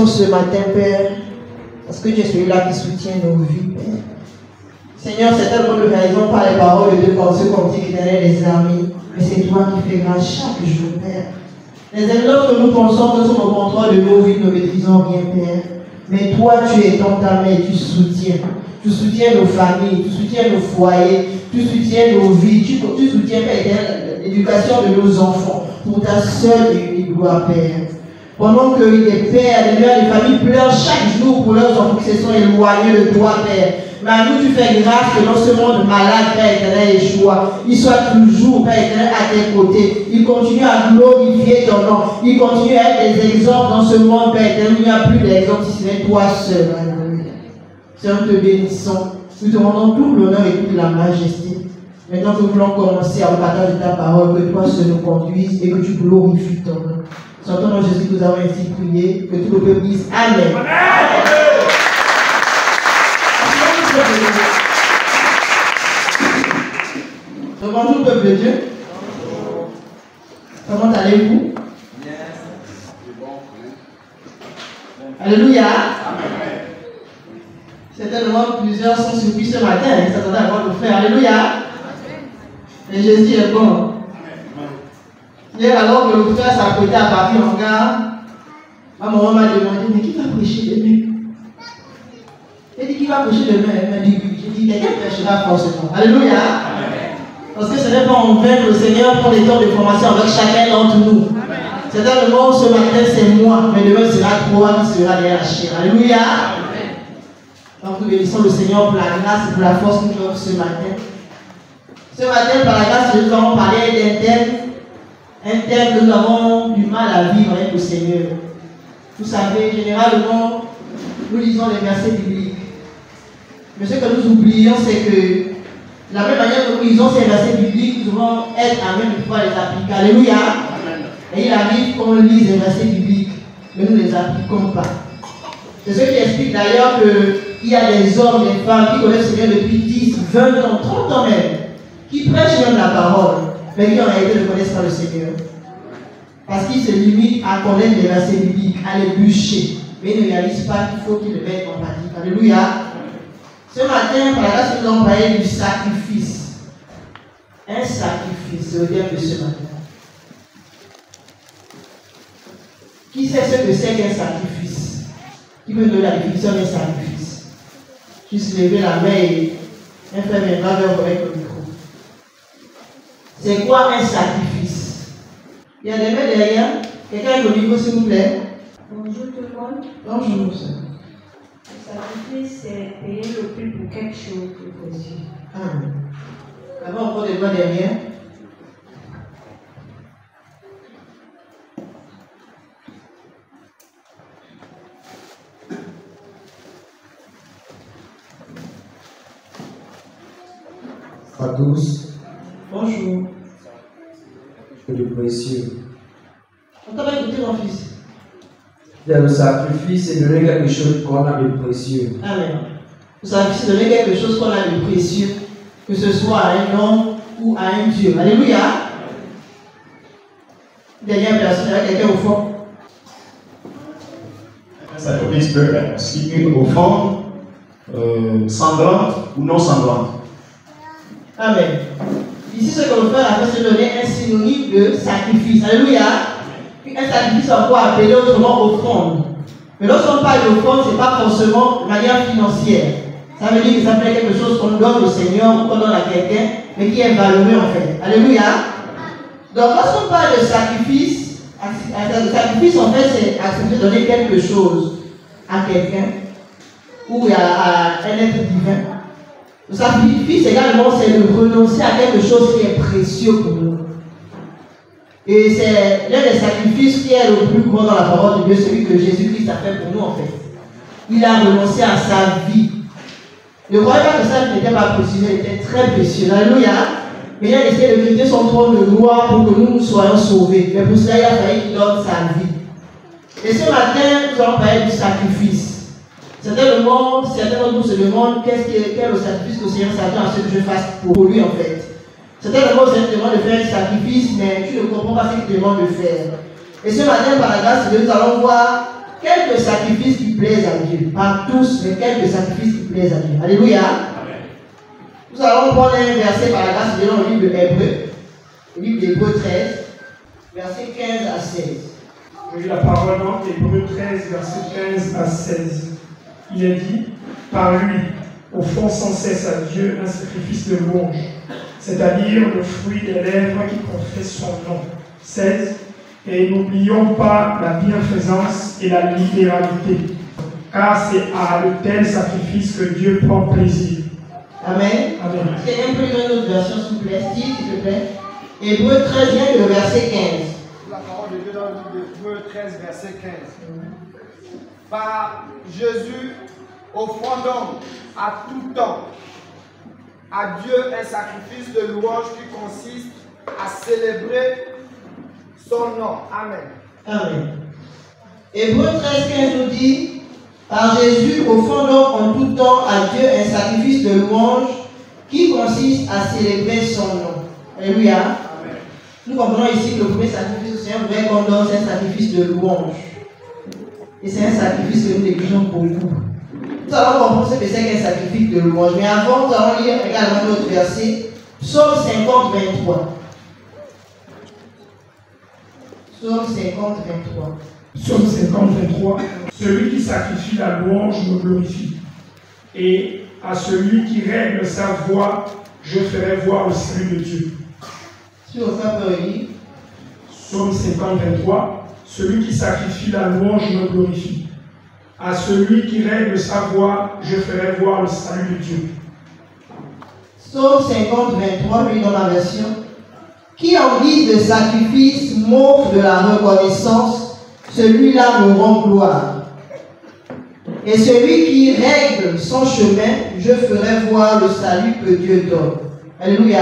Ce matin, Père, parce que tu es celui-là qui soutient nos vies, Père. Seigneur, c'est tellement nous réalisons par les paroles de Dieu comme ceux qu'on dit qu'éternel les armées, mais c'est toi qui fais grâce chaque jour, Père. Les événements que nous pensons que sont au contrôle de nos vies, nous ne maîtrisons rien, Père. Mais toi, tu es dans ta main et tu soutiens. Tu soutiens nos familles, tu soutiens nos foyers, tu soutiens nos vies, tu soutiens, Père, l'éducation de nos enfants pour ta seule et unique gloire, Père. Pendant que les pères, les mères, les familles pleurent chaque jour pour leurs enfants qui se sont éloignés de toi, Père. Mais à nous, tu fais grâce que dans ce monde malade, Père éternel, Yeshua, il soit toujours, Père éternel, à tes côtés. Il continue à glorifier ton nom. Il continue à être des exemples dans ce monde, Père éternel. Il n'y a plus d'exemples si ce n'est toi seul. Alléluia. Seigneur, nous te bénissons. Nous te rendons tout l'honneur et toute la majesté. Maintenant que nous voulons commencer à partager ta parole, que toi seul nous conduise et que tu glorifies ton nom. C'est en ton nom, Jésus, que nous avons ainsi prié, que tout le peuple dise Amen. Donc, bonjour, peuple de Dieu. Comment allez-vous? Alléluia. Certainement, plusieurs sont surpris ce matin. Ils s'attendaient à voir le frère. Alléluia. Et Jésus est bon. Hier, alors que le frère s'apprêtait à partir en gare, ma maman m'a demandé, mais qui va prêcher demain? Elle dit, qui va prêcher demain? Elle m'a dit, oui. J'ai dit, quelqu'un prêchera forcément. Alléluia. Parce que ce n'est pas en vain que le Seigneur prend des temps de formation avec chacun d'entre nous. Certainement, ce matin, c'est moi, mais demain sera toi qui sera derrière la chair. Alléluia. Donc, nous bénissons le Seigneur pour la grâce et pour la force qu'il nous offre ce matin. Ce matin, par la grâce, nous allons parler d'un thème que nous avons du mal à vivre avec le Seigneur. Vous savez, généralement, nous lisons les versets bibliques. Mais ce que nous oublions, c'est que la même manière que nous lisons ces versets bibliques, nous devons être à même de pouvoir les appliquer. Alléluia. Et il arrive qu'on lise les versets bibliques, mais nous ne les appliquons pas. C'est ce qui explique d'ailleurs qu'il y a des hommes, des femmes qui connaissent le Seigneur depuis 10, 20 ans, 30 ans même, qui prêchent même la parole, mais qui en réalité ne connaissent pas le Seigneur. Parce qu'ils se limitent à connaître les versets bibliques, à les bûcher, mais ils ne réalisent pas qu'il faut qu'ils le mettent en pratique. Alléluia. Ce matin, par la grâce, nous allons parler du sacrifice. Un sacrifice, c'est le thème de ce matin. Qui sait ce que c'est qu'un sacrifice? Qui peut donner la définition d'un sacrifice? Juste lever la main et un frère viendra vers vous avec le micro. C'est quoi un sacrifice? Il y a des mains derrière. Quelqu'un avec le micro, s'il vous plaît. Bonjour tout le monde. Bonjour, sœur. c'est payer le prix pour quelque chose de précieux. Avant encore des doigts derrière. À tous. Bonjour. De précieux. On t'a pas écouté, mon fils. Il y a le sacrifice et donner quelque chose qu'on a de précieux. Amen. Le sacrifice, c'est donner quelque chose qu'on a de précieux, que ce soit à un homme ou à un Dieu. Alléluia. Dernière personne, il y a quelqu'un au fond. Un sacrifice peut être aussi une offrande sanglante ou non sanglante. Amen. Ici, ce que le frère a fait, c'est donner un synonyme de sacrifice. Alléluia. Un sacrifice encore appelé autrement offrande. Mais lorsqu'on parle d'offrande, ce n'est pas forcément de manière financière. Ça veut dire que ça peut être quelque chose qu'on donne au Seigneur ou qu'on donne à quelqu'un, mais qui est valeureux en fait. Alléluia. Donc, lorsqu'on parle de sacrifice, le sacrifice en fait, c'est accepter de donner quelque chose à quelqu'un ou à un être divin. Le sacrifice également, c'est de renoncer à quelque chose qui est précieux pour nous. Et c'est l'un des sacrifices qui est le plus grand dans la parole de Dieu, celui que Jésus-Christ a fait pour nous en fait. Il a renoncé à sa vie. Ne croyez pas que ça n'était pas précieux, il était très précieux. Alléluia. Mais il a décidé de quitter son trône de gloire pour que nous soyons sauvés. Mais pour cela, il a fallu qu'il donne sa vie. Et ce matin, nous allons parler du sacrifice. Certains d'entre nous se demandent quel est le sacrifice que le Seigneur s'attend à ce que je fasse pour lui en fait. Certains d'entre nous se demandent de faire un sacrifice, mais tu ne comprends pas ce qu'il demande de faire. Et ce matin, par la grâce de Dieu, nous allons voir quelques sacrifices qui plaisent à Dieu. Pas tous, mais quelques sacrifices qui plaisent à Dieu. Alléluia. Amen. Nous allons prendre un verset par la grâce de Dieu dans le livre de Hébreux, le livre d'Hébreux 13, versets 15 à 16. Je lis la parole dans Hébreux 13, versets 15 à 16. Il est dit, par lui, offrons sans cesse à Dieu un sacrifice de louange, c'est-à-dire le fruit des lèvres qui confessent son nom. 16. Et n'oublions pas la bienfaisance et la libéralité, car c'est à de tels sacrifices que Dieu prend plaisir. Amen. Amen. Quelqu'un peut lire notre version, s'il vous plaît, s'il te plaît. Hébreux 13, le verset 15. La parole de Dieu dans le livre d'Hébreux 13, verset 15. Par Jésus, offrons donc à tout temps à Dieu un sacrifice de louange qui consiste à célébrer son nom. Amen. Amen. Hébreux 13, 15 nous dit, par Jésus, offrons donc en tout temps à Dieu un sacrifice de louange qui consiste à célébrer son nom. Alléluia. Amen. Nous comprenons ici que le premier sacrifice du Seigneur voudrait qu'on donne, c'est un sacrifice de louange. Et c'est un sacrifice que nous négligeons beaucoup. Nous allons comprendre ce que c'est qu'un sacrifice de louange. Mais avant, nous allons lire également notre verset, Psaume 50, 23. Psaume 50, 23. Psaume 50, 23. Celui qui sacrifie la louange me glorifie. Et à celui qui règle sa voix, je ferai voir le salut de Dieu. Si on peut lire. Psaume 50, 23. Celui qui sacrifie la louange me glorifie. À celui qui règle sa voix, je ferai voir le salut de Dieu. Psaume 50, 23, lui dans la version. Qui en guise de sacrifice m'offre de la reconnaissance, celui-là me rend gloire. Et celui qui règle son chemin, je ferai voir le salut que Dieu donne. Alléluia.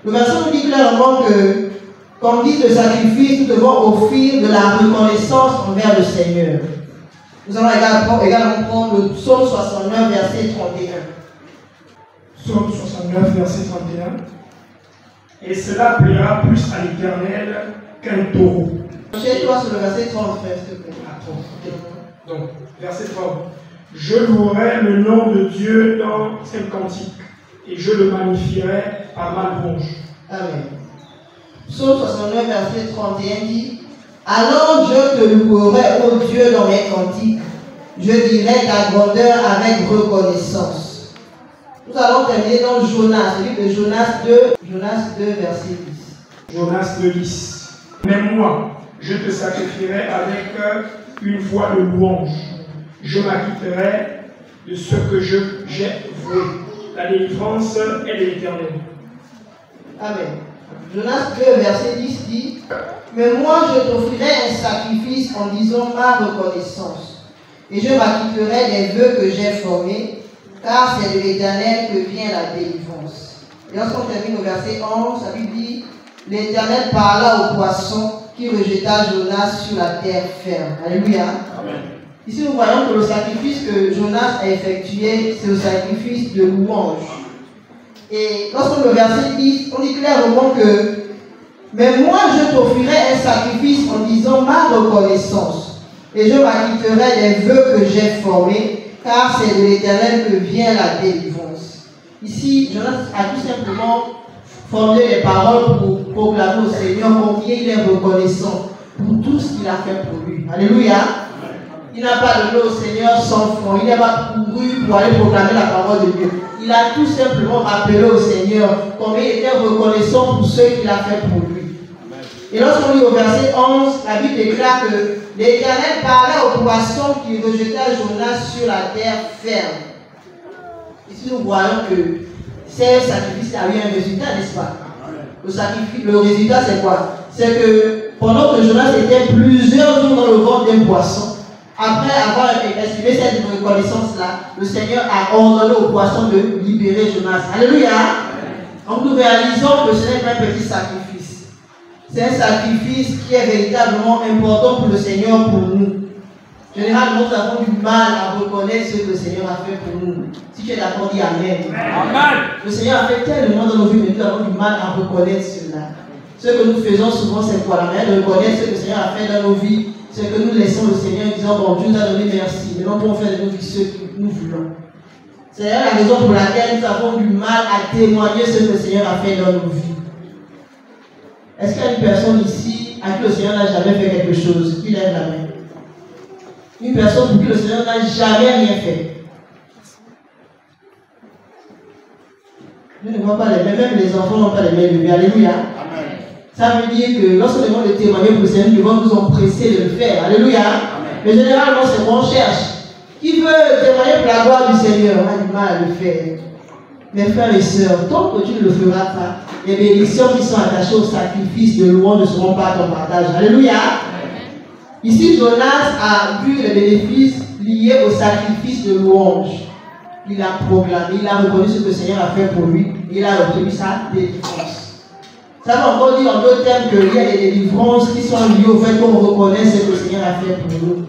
Le verset nous dit clairement que, qu'en guise de sacrifice, nous devons offrir de la reconnaissance envers le Seigneur. Nous allons également prendre le psaume 69, verset 31. Psaume 69, verset 31. Et cela plaira plus à l'Éternel qu'un taureau. Chez toi, sur le verset 30, s'il te plaît. Donc, verset 30. Je louerai le nom de Dieu dans un cantique, et je le magnifierai par ma louange. Amen. Psaume 69, verset 31 dit, alors je te louerai, ô Dieu, dans mes cantiques. Je dirai ta grandeur avec reconnaissance. Nous allons terminer dans Jonas, le livre de Jonas 2, verset 10. Jonas 2, 10. Mais moi, je te sacrifierai avec une voix de louange. Je m'acquitterai de ce que j'ai voué. La délivrance est de l'Éternel. Amen. Jonas 2, verset 10 dit: mais moi je t'offrirai un sacrifice en disant ma reconnaissance, et je m'acquitterai des vœux que j'ai formés, car c'est de l'Éternel que vient la délivrance. Et lorsqu'on termine au verset 11, la Bible dit: l'Éternel parla au poisson qui rejeta Jonas sur la terre ferme. Alléluia. Amen. Ici nous voyons que le sacrifice que Jonas a effectué, c'est le sacrifice de louange. Et lorsqu'on le verset 10, on dit clairement que mais moi je t'offrirai un sacrifice en disant ma reconnaissance, et je m'acquitterai des vœux que j'ai formés, car c'est de l'Éternel que vient la délivrance. Ici, Jonas a tout simplement formulé les paroles pour proclamer au Seigneur combien il est reconnaissant pour tout ce qu'il a fait pour lui. Alléluia. Il n'a pas donné au Seigneur sans fond. Il n'a pas couru pour aller proclamer la parole de Dieu. Il a tout simplement rappelé au Seigneur combien il était reconnaissant pour ce qu'il a fait pour lui. Et lorsqu'on lit au verset 11, la Bible déclare que l'Éternel parlait au poisson qui rejeta Jonas sur la terre ferme. Ici nous voyons que ces sacrifices a eu un résultat, n'est-ce pas? Le résultat c'est quoi? C'est que pendant que Jonas était plusieurs jours dans le ventre d'un poisson, après avoir exprimé cette reconnaissance-là, le Seigneur a ordonné au poisson de libérer Jonas. Alléluia. Donc nous réalisons que ce n'est pas un petit sacrifice. C'est un sacrifice qui est véritablement important pour le Seigneur, pour nous. Généralement, nous avons du mal à reconnaître ce que le Seigneur a fait pour nous. Si tu es d'accord, dis Amen. Amen. Le Seigneur a fait tellement dans nos vies, mais nous avons du mal à reconnaître cela. Ce que nous faisons souvent, c'est quoi? La manière de reconnaître ce que le Seigneur a fait dans nos vies, c'est que nous laissons le Seigneur en disant: bon, Dieu nous a donné merci, mais nous pouvons faire de nos vies ce que nous voulons. C'est la raison pour laquelle nous avons du mal à témoigner ce que le Seigneur a fait dans nos vies. Est-ce qu'il y a une personne ici à qui le Seigneur n'a jamais fait quelque chose? Qui lève la main? Une personne pour qui le Seigneur n'a jamais rien fait. Je ne vois pas les mains, même les enfants n'ont pas les mains levées. Alléluia. Amen. Ça veut dire que lorsque nous demandons de témoigner pour le Seigneur, nous devons nous empresser de le faire. Alléluia. Amen. Mais généralement, c'est qu'on cherche. Qui veut témoigner pour la gloire du Seigneur? On a du mal à le faire. Mes frères et sœurs, tant que tu ne le feras pas, les bénédictions qui sont attachées au sacrifice de louange ne seront pas ton partage. Alléluia. Ici, Jonas a vu les bénéfices liés au sacrifice de louange. Il a proclamé, il a reconnu ce que le Seigneur a fait pour lui, il a obtenu sa délivrance. Ça veut encore dire en d'autres termes qu'il y a des délivrances qui sont liées au fait qu'on reconnaît ce que le Seigneur a fait pour nous.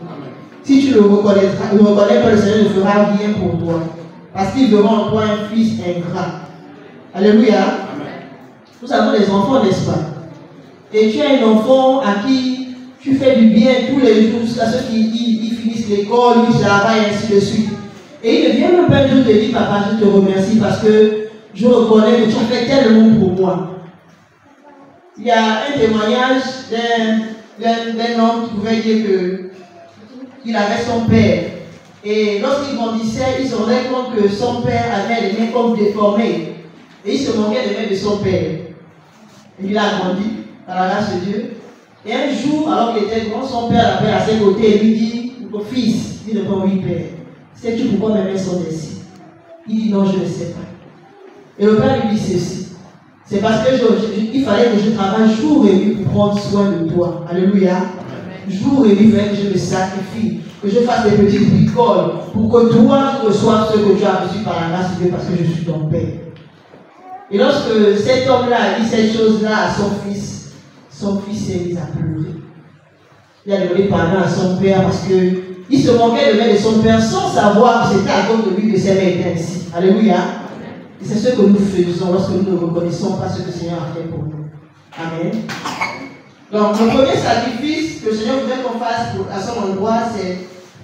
Si tu le reconnais pas, le Seigneur ne fera rien pour toi. Parce qu'il verra en toi un fils ingrat. Alléluia. Nous avons des enfants, n'est-ce pas? Et tu as un enfant à qui tu fais du bien tous les jours jusqu'à ce qu'ils finissent l'école, ils travaillent, et ainsi de suite. Et il ne vient même pas un jour te dire: papa, je te remercie parce que je reconnais que tu as fait tellement pour moi. Il y a un témoignage d'un homme qui pouvait dire qu'il avait son père. Et lorsqu'il grandissait, il se rendait compte que son père avait les mains comme déformées. Et il se moquait des mains de son père. Et il a grandi par la grâce de Dieu. Et un jour, alors qu'il était grand, son père l'appelle à ses côtés et lui dit: mon fils, il répond: oui, père. Sais-tu pourquoi mes mains sont ainsi? Il dit: non, je ne sais pas. Et le père lui dit ceci: c'est parce que il fallait que je travaille jour et nuit pour prendre soin de toi. Alléluia. Jour et nuit, il fallait que je me sacrifie, que je fasse des petites bricoles pour que toi, tu reçoives ce que tu as reçu par la grâce de Dieu parce que je suis ton père. Et lorsque cet homme-là a dit cette chose-là à son fils s'est mis à pleurer. Il a demandé pardon à son père parce qu'il se moquait de mains de son père sans savoir que c'était à cause de lui que ses mains étaient ainsi. Alléluia. Et c'est ce que nous faisons lorsque nous ne reconnaissons pas ce que le Seigneur a fait pour nous. Amen. Donc, le premier sacrifice que le Seigneur voudrait qu'on fasse à son endroit, c'est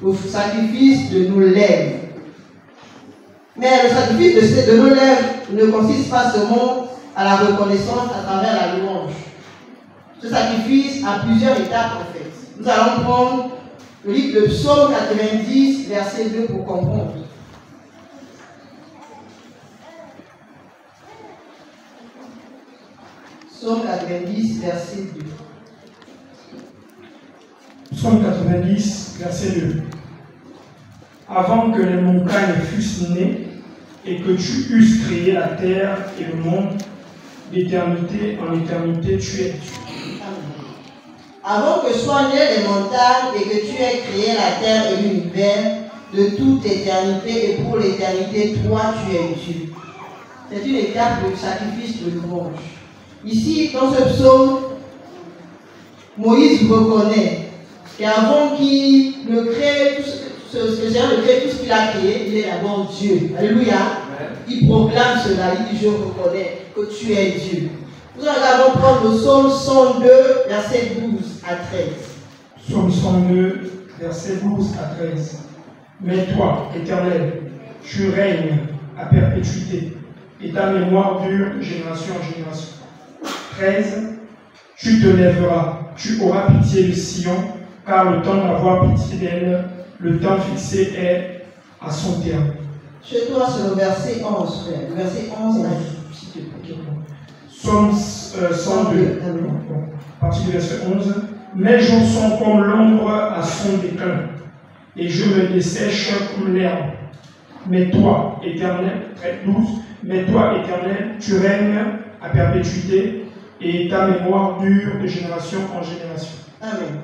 le sacrifice de nos lèvres. Mais le sacrifice de nos lèvres ne consiste pas seulement à la reconnaissance à travers la louange. Ce sacrifice a plusieurs étapes en fait. Nous allons prendre le livre de Psaume 90, verset 2 pour comprendre. Psaume 90, verset 2. Psaume 90, verset 2. À avant que les montagnes fussent nées et que tu eusses créé la terre et le monde, d'éternité en éternité, tu es Dieu. Avant que soient nées les montagnes et que tu aies créé la terre et l'univers, de toute éternité et pour l'éternité, toi tu es Dieu. C'est une étape de sacrifice de louange. Ici, dans ce psaume, Moïse reconnaît qu'avant qu'il ne crée tout ce qu'il a créé, il est d'abord Dieu. Alléluia. Il proclame cela, il dit je reconnais que tu es Dieu. Nous allons prendre le psaume 102, versets 12 à 13. Psaume 102, versets 12 à 13. Mais toi, Éternel, tu règnes à perpétuité, et ta mémoire dure de génération en génération. 13. Tu te lèveras, tu auras pitié de Sion, car le temps d'avoir pitié d'elle, le temps fixé est à son terme. Chez toi, c'est le verset 11, frère. Le verset 11 s'il te plaît. Psaume 102, à partir du verset 11. Mes jours sont comme l'ombre à son déclin, et je me dessèche comme l'herbe. Mais toi, Éternel, très 12, mais toi, Éternel, tu règnes à perpétuité, et ta mémoire dure de génération en génération. Amen.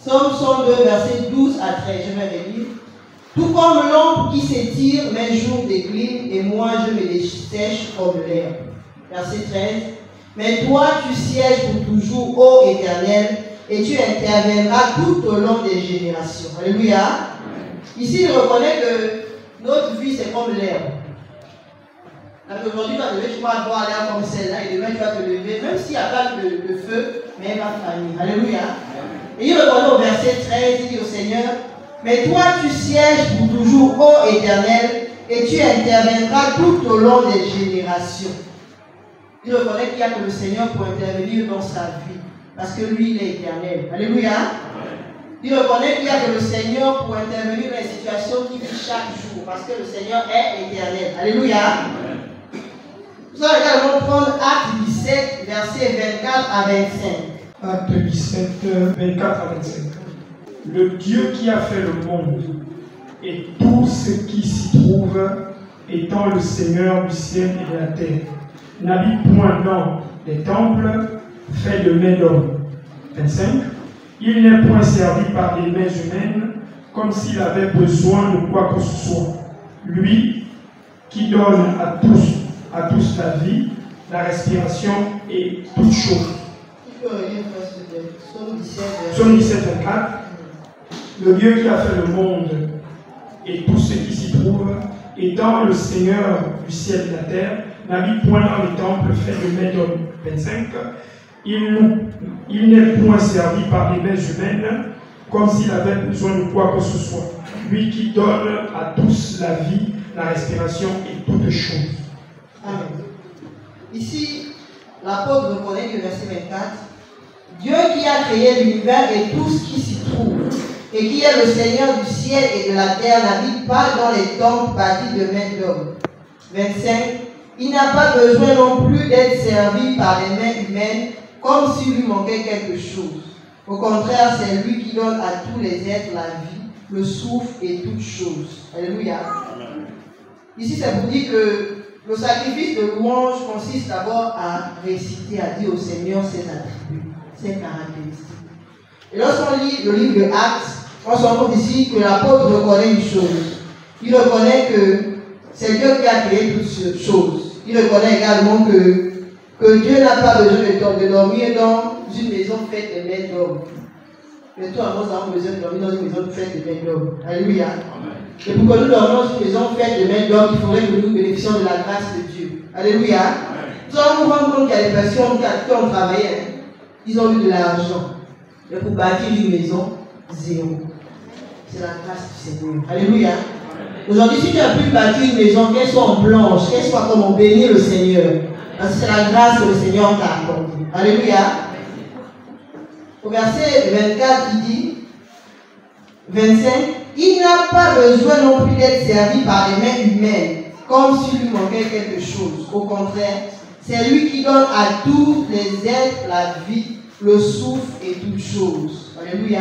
Psaume 102, verset 12 à 13, je vais les lire. Tout comme l'ombre qui s'étire, mes jours déclinent, et moi je me dessèche comme l'herbe. Verset 13. Mais toi, tu sièges pour toujours, ô Éternel, et tu interviendras tout au long des générations. Alléluia. Ici, il reconnaît que notre vie, c'est comme l'herbe. Aujourd'hui, tu vas avoir l'air comme celle-là, et demain, tu vas te lever, même s'il n'y a pas de feu, mais elle va faillir. Alléluia. Et il reconnaît au verset 13, il dit au Seigneur, mais toi, tu sièges pour toujours, ô Éternel, et tu interviendras tout au long des générations. Il reconnaît qu'il n'y a que le Seigneur pour intervenir dans sa vie, parce que lui, il est éternel. Alléluia. Il reconnaît qu'il n'y a que le Seigneur pour intervenir dans les situations qu'il vit chaque jour, parce que le Seigneur est éternel. Alléluia. Nous allons également prendre Acte 17, versets 24 à 25. Acte 17, 24 à 25. Le Dieu qui a fait le monde et tout ce qui s'y trouve, étant le Seigneur du ciel et de la terre, n'habite point dans des temples faits de mains d'hommes. 25. Il n'est point servi par des mains humaines, comme s'il avait besoin de quoi que ce soit. Lui qui donne à tous la vie, la respiration et toutes choses. Psaume 17, 24. Le Dieu qui a fait le monde et tout ce qui s'y trouve, étant le Seigneur du ciel et de la terre, n'habite point dans les temples faits de mains d'hommes. 25. Il n'est point servi par des mains humaines, comme s'il avait besoin de quoi que ce soit. Lui qui donne à tous la vie, la respiration et toutes choses. Amen. Ici, l'apôtre reconnaît que verset 24, Dieu qui a créé l'univers et tout ce qui s'y trouve, et qui est le Seigneur du ciel et de la terre, n'habite pas dans les temples bâtis de mains d'hommes. 25. Il n'a pas besoin non plus d'être servi par les mains humaines, comme s'il lui manquait quelque chose. Au contraire, c'est lui qui donne à tous les êtres la vie, le souffle et toutes choses. Alléluia. Ici, c'est pour dire que le sacrifice de louange consiste d'abord à réciter, à dire au Seigneur ses attributs, ses caractéristiques. Et lorsqu'on lit le livre de Actes, on se rend compte ici que l'apôtre reconnaît une chose. Il reconnaît que c'est Dieu qui a créé toutes ces choses. Il reconnaît également que Dieu n'a pas besoin de dormir dans une maison faite de mains d'hommes. Mais toi, nous avons besoin de dormir dans une maison faite de mains d'hommes. Alléluia. Et pour que nous dormions dans une maison faite de mains d'hommes, il faudrait que nous bénéficions de la grâce de Dieu. Alléluia. Nous allons nous rendre compte qu'il y a des personnes qui ont travaillé, ils ont eu de l'argent. Mais pour bâtir une maison, zéro. C'est la grâce du Seigneur. Alléluia. Aujourd'hui, si tu as pu bâtir une maison, qu'elle soit en blanche, qu'elle soit comme on bénit le Seigneur. Parce que c'est la grâce que le Seigneur t'a accordée. Alléluia. Au verset 24, il dit, 25, il n'a pas besoin non plus d'être servi par les mains humaines, comme s'il lui manquait quelque chose. Au contraire, c'est lui qui donne à tous les êtres la vie, le souffle et toutes choses. Alléluia.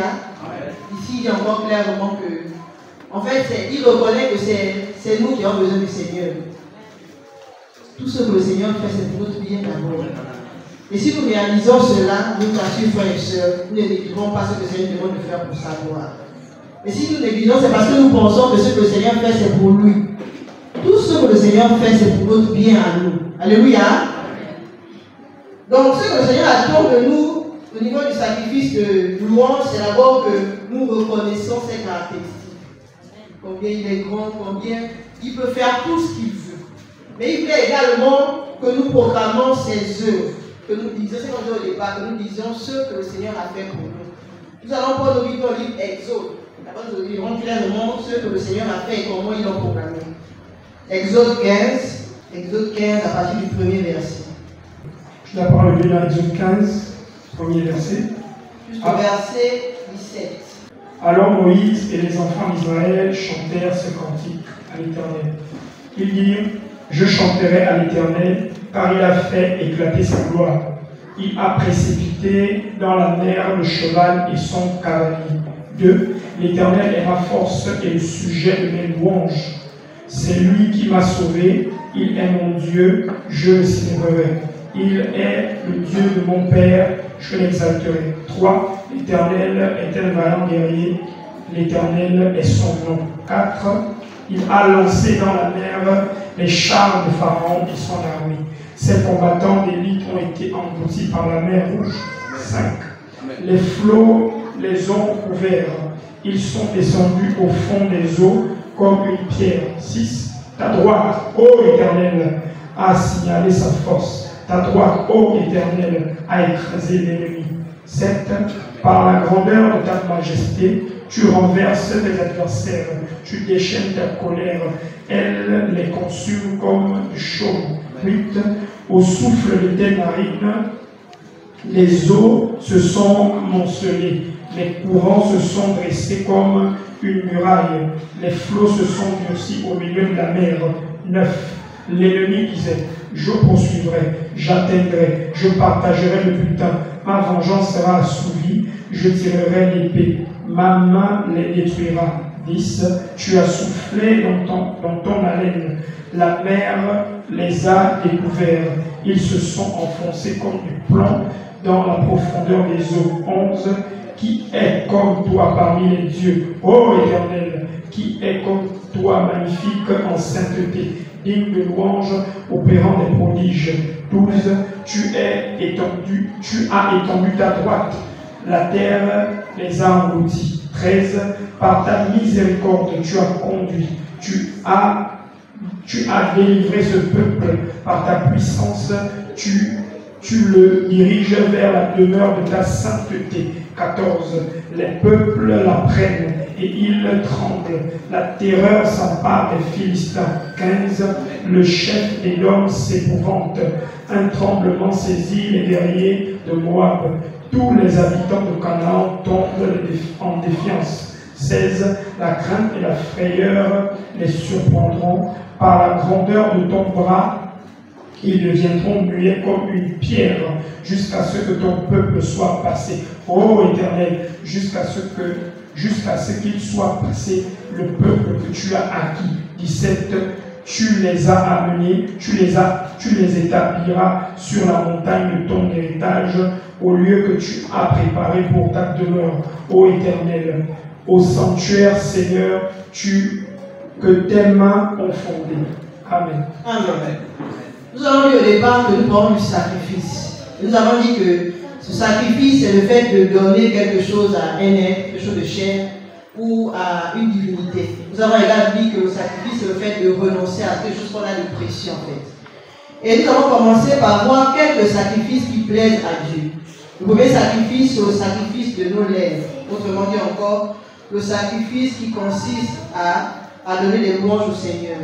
Ici, il dit encore clairement que En fait, il reconnaît que c'est nous qui avons besoin du Seigneur. Tout ce que le Seigneur fait, c'est pour notre bien d'abord. Et si nous réalisons cela, nous t'assurons, frères et sœurs, nous ne négligerons pas ce que le Seigneur nous demande de faire pour sa gloire. Et si nous négligeons, c'est parce que nous pensons que ce que le Seigneur fait, c'est pour lui. Tout ce que le Seigneur fait, c'est pour notre bien à nous. Alléluia. Donc, ce que le Seigneur attend de nous, au niveau du sacrifice de louange, c'est d'abord que nous reconnaissons ses caractéristiques. Combien il est grand, combien il peut faire tout ce qu'il veut. Mais il voulait également que nous proclamons ses œuvres, que nous disions, c'est comme au départ, que nous disions ce que le Seigneur a fait pour nous. Nous allons prendre nos livres, livre Exode. D'abord, nous dirons clairement ce que le Seigneur a fait et comment il l'a proclamé. Exode 15 à partir du premier verset. Je la parole de Exode 15, premier verset. Jusqu'au verset 17. Alors Moïse et les enfants d'Israël chantèrent ce cantique à l'Éternel. Ils dirent, je chanterai à l'Éternel, car il a fait éclater sa gloire. Il a précipité dans la mer le cheval et son cavalier. 2. L'Éternel est ma force et le sujet de mes louanges. C'est lui qui m'a sauvé, il est mon Dieu, je le célébrerai. Il est le Dieu de mon Père, je l'exalterai. 3. L'Éternel est un vaillant guerrier, l'Éternel est son nom. 4. Il a lancé dans la mer les chars de Pharaon et son armée. Ces combattants d'élite ont été engloutis par la mer Rouge. 5. Les flots les ont couverts. Ils sont descendus au fond des eaux comme une pierre. 6. Ta droite, ô Éternel, a signalé sa force. Ta droite, ô Éternel, a écrasé l'ennemi. 7. Par la grandeur de ta majesté, tu renverses tes adversaires. Tu déchaînes ta colère. Elle les consume comme du chaume. 8. Au souffle de tes narines, les eaux se sont amoncelées. Les courants se sont dressés comme une muraille. Les flots se sont durcis au milieu de la mer. 9. L'ennemi disait, je poursuivrai, j'atteindrai, je partagerai le butin. Ma vengeance sera assouvie, je tirerai l'épée. Ma main les détruira. 10. Tu as soufflé dans ton haleine. La mer les a découverts. Ils se sont enfoncés comme du plomb dans la profondeur des eaux. 11. Qui est comme toi parmi les dieux, ô Éternel, qui est comme toi magnifique en sainteté, digne de louange, opérant des prodiges. 12. Tu as étendu ta droite, la terre les a engloutis. 13. Par ta miséricorde tu as conduit, tu as délivré ce peuple par ta puissance, tu le diriges vers la demeure de ta sainteté. 14. Les peuples la prennent et ils tremblent. La terreur s'empare des Philistins. 15. Le chef des hommes s'épouvante. Un tremblement saisit les guerriers de Moab. Tous les habitants de Canaan tombent en défiance. 16. La crainte et la frayeur les surprendront. Par la grandeur de ton bras, ils deviendront muets comme une pierre, jusqu'à ce que ton peuple soit passé. Ô Éternel, jusqu'à ce qu'il soit passé, le peuple que tu as acquis. 17. Tu les as amenés, tu les établiras sur la montagne de ton héritage, au lieu que tu as préparé pour ta demeure. Ô Éternel, au sanctuaire, Seigneur, que tes mains ont fondé. Amen. Amen. Nous avons vu au départ que nous parlons du sacrifice. Nous avons dit que ce sacrifice, c'est le fait de donner quelque chose à un être, quelque chose de chair ou à une divinité. Nous avons également dit que le sacrifice, c'est le fait de renoncer à quelque chose qu'on a de précieux en fait. Et nous avons commencé par voir quelques sacrifices qui plaisent à Dieu. Le premier sacrifice, c'est le sacrifice de nos lèvres. Autrement dit encore, le sacrifice qui consiste à donner des louanges au Seigneur.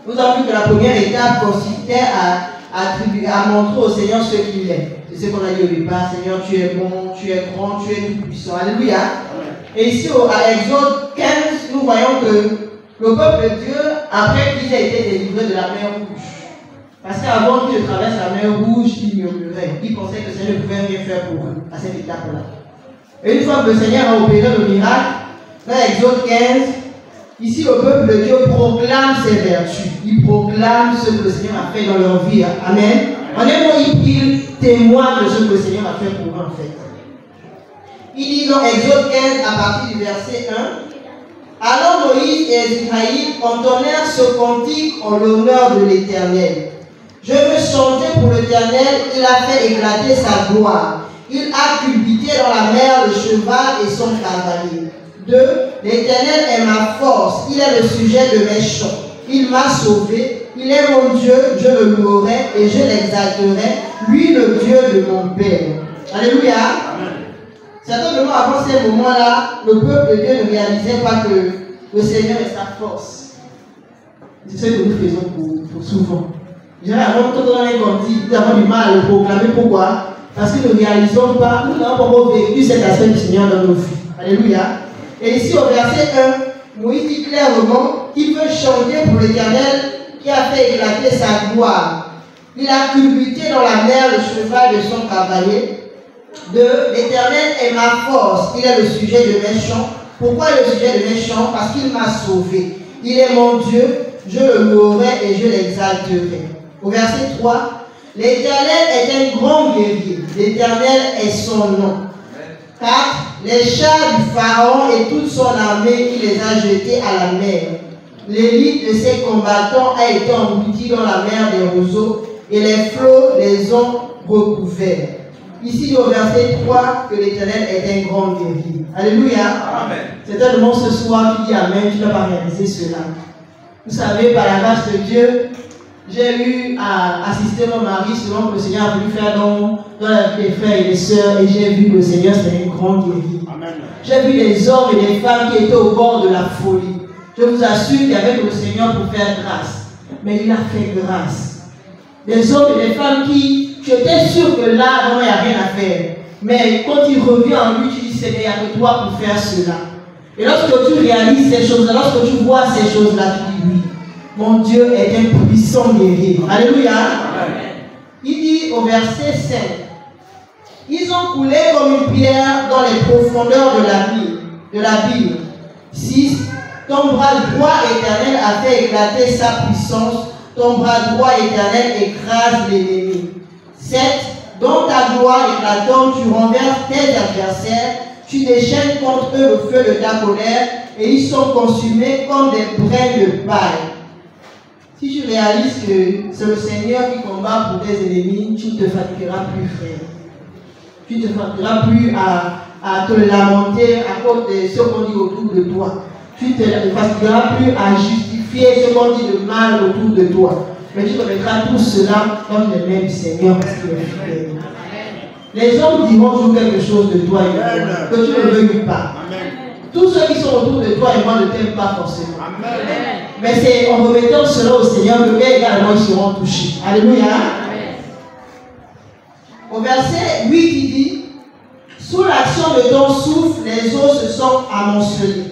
Nous avons vu que la première étape consistait à montrer au Seigneur ce qu'il est. C'est ce qu'on a dit au départ. Seigneur, tu es bon, tu es grand, tu es tout puissant. Alléluia. Et ici, à Exode 15, nous voyons que le peuple de Dieu, après qu'ils aient été délivrés de la mer Rouge, parce qu'avant qu'ils traversent la mer Rouge, ils murmuraient. Ils pensaient que le Seigneur ne pouvait rien faire pour eux, à cette étape-là. Et une fois que le Seigneur a opéré le miracle, dans Exode 15, Ici, le peuple de Dieu proclame ses vertus. Il proclame ce que le Seigneur a fait dans leur vie. Amen. En un mot, il témoigne de ce que le Seigneur a fait pour eux en fait. Il dit dans Exode 15 à partir du verset 1. Alors Moïse et Israël entonnèrent ce cantique en l'honneur de l'Éternel. Je veux chanter pour l'Éternel, il a fait éclater sa gloire. Il a culbuté dans la mer le cheval et son cavalier. 2. L'Éternel est ma force, il est le sujet de mes chants. Il m'a sauvé, il est mon Dieu, je le louerai et je l'exalterai, lui le Dieu de mon Père. Alléluia. Certainement avant ces moments-là, le peuple de Dieu ne réalisait pas que le Seigneur est sa force. C'est ce que nous faisons pour souvent. Généralement, quand on a un cantique, nous avons du mal à le proclamer. Pourquoi? Parce que nous ne réalisons pas, nous n'avons pas vécu cet aspect du Seigneur dans nos vies. Alléluia. Et ici au verset 1, Moïse dit clairement qu'il veut chanter pour l'Éternel qui a fait éclater sa gloire. Il a culbuté dans la mer le cheval de son cavalier. 2. L'Éternel est ma force, il est le sujet de mes chants. Pourquoi le sujet de mes chants? Parce qu'il m'a sauvé. Il est mon Dieu, je le louerai et je l'exalterai. Au verset 3, l'Éternel est un grand guerrier, l'Éternel est son nom. 4. Les chars du Pharaon et toute son armée, il les a jetés à la mer. L'élite de ses combattants a été engloutie dans la mer des roseaux et les flots les ont recouverts. Ici au verset 3 que l'Éternel est un grand guerrier. Alléluia. Amen. C'est tellement ce soir qui dit Amen, tu n'as pas réalisé cela. Vous savez, par la grâce de Dieu, j'ai eu à assister mon mari selon que le Seigneur a voulu faire dans la vie des frères et des sœurs, et j'ai vu que le Seigneur c'est un grand guerrier. J'ai vu des hommes et des femmes qui étaient au bord de la folie. Je vous assure qu'il y avait le Seigneur pour faire grâce. Mais il a fait grâce. Des hommes et des femmes qui, tu étais sûr que là, non, il n'y a rien à faire. Mais quand il revient en lui, tu dis Seigneur, il n'y a que toi pour faire cela. Et lorsque tu réalises ces choses-là, lorsque tu vois ces choses-là, tu dis oui. Mon Dieu est un puissant guerrier. Alléluia. Amen. Il dit au verset 5, ils ont coulé comme une pierre dans les profondeurs de l'abîme. 6. Ton bras droit éternel a fait éclater sa puissance. Ton bras droit éternel écrase l'ennemi. 7. Dans ta gloire éclatante, tu renverses tes adversaires. Tu déchaînes contre eux le feu de ta colère et ils sont consumés comme des brins de paille. Si tu réalises que c'est le Seigneur qui combat pour tes ennemis, tu ne te fatigueras plus, frère. Tu ne te fatigueras plus à te lamenter à cause de ce qu'on dit autour de toi. Tu ne te fatigueras plus à justifier ce qu'on dit de mal autour de toi. Mais tu remettras tout cela dans les mains du Seigneur parce qu'il est fidèle. Les hommes diront toujours quelque chose de toi et de moi, que tu ne veuilles pas. Amen. Tous ceux qui sont autour de toi et moi ne t'aiment pas forcément. Amen. Mais c'est en remettant cela au Seigneur que eux également ils seront touchés. Alléluia. Amen. Au verset 8, il dit, sous l'action de ton souffle, les eaux se sont amoncelées.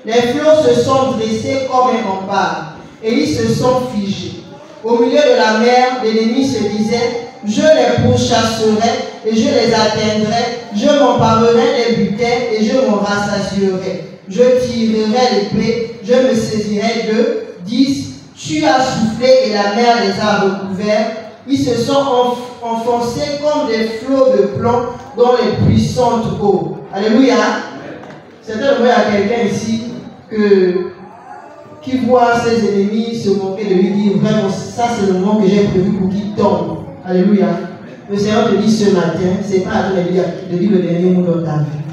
Les flots se sont dressés comme un rempart et ils se sont figés. Au milieu de la mer, l'ennemi se disait, je les pourchasserai et je les atteindrai, je m'emparerai des butins et je m'en rassasierai. Je tirerai l'épée, je me saisirai d'eux. 10. Tu as soufflé et la mer les a recouverts. Ils se sont enfoncés comme des flots de plomb dans les puissantes eaux. Alléluia. Certainement, il y a quelqu'un ici qui voit ses ennemis se moquer de lui, dire vraiment, ça c'est le moment que j'ai prévu pour qu'il tombe. Alléluia. Le Seigneur te dit ce matin, ce n'est pas à toi de dire le dernier mot dans ta vie.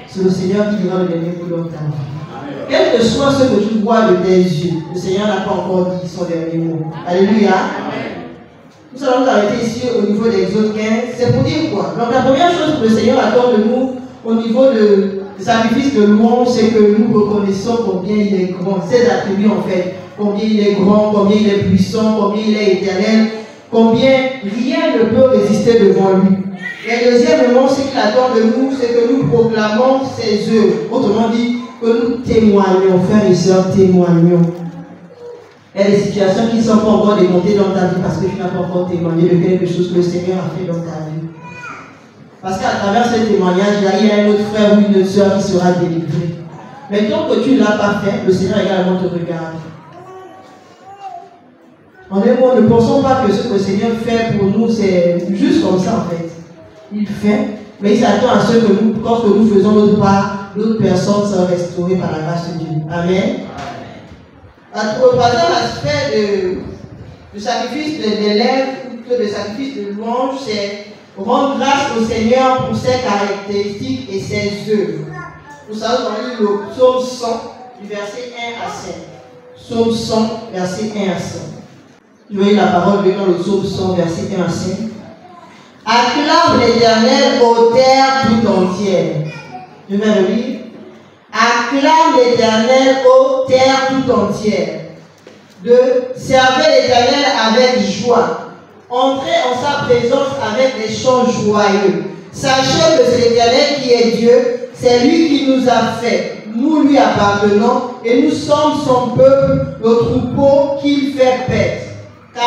C'est le Seigneur qui dira le dernier mot dans ta vie. Quel que soit ce que tu vois de tes yeux, le Seigneur n'a pas encore dit son dernier mot. Alléluia. Nous allons nous arrêter ici au niveau d'Exode 15. C'est pour dire quoi? Donc la première chose que le Seigneur attend de nous au niveau de sacrifice de louange, c'est que nous reconnaissons combien il est grand. Ses attributs en fait. Combien il est grand, combien il est puissant, combien il est éternel. Combien rien ne peut résister devant lui. Et deuxièmement, ce qu'il attend de nous, c'est que nous proclamons ses œuvres. Autrement dit, que nous témoignons, frères et sœurs, témoignons. Il y a des situations qui ne sont pas encore démontées dans ta vie parce que tu n'as pas encore témoigné de quelque chose que le Seigneur a fait dans ta vie. Parce qu'à travers ce témoignage-là, il y a un autre frère ou une autre sœur qui sera délivré. Mais tant que tu ne l'as pas fait, le Seigneur également te regarde. En un mot, ne pensons pas que ce que le Seigneur fait pour nous, c'est juste comme ça en fait. Il fait, mais il s'attend à ce que nous, lorsque nous faisons notre part, d'autres personnes sont restaurées par la grâce de Dieu. Amen. Un troisième aspect du sacrifice des lèvres, ou du sacrifice de louange, c'est rendre grâce au Seigneur pour ses caractéristiques et ses œuvres. Nous savons qu'on lit le psaume 100, du verset 1 à 5. Psaume 100, verset 1 à 5. Je vais lire la parole dans le psaume 100, verset 1 à 5. Acclame l'Éternel aux terres tout entières. Je vais le lire. Acclame l'Éternel aux terres tout entières. 2. Servez l'Éternel avec joie. Entrez en sa présence avec des chants joyeux. Sachez que c'est l'Éternel qui est Dieu. C'est lui qui nous a fait. Nous lui appartenons et nous sommes son peuple, le troupeau qu'il fait paître. 4.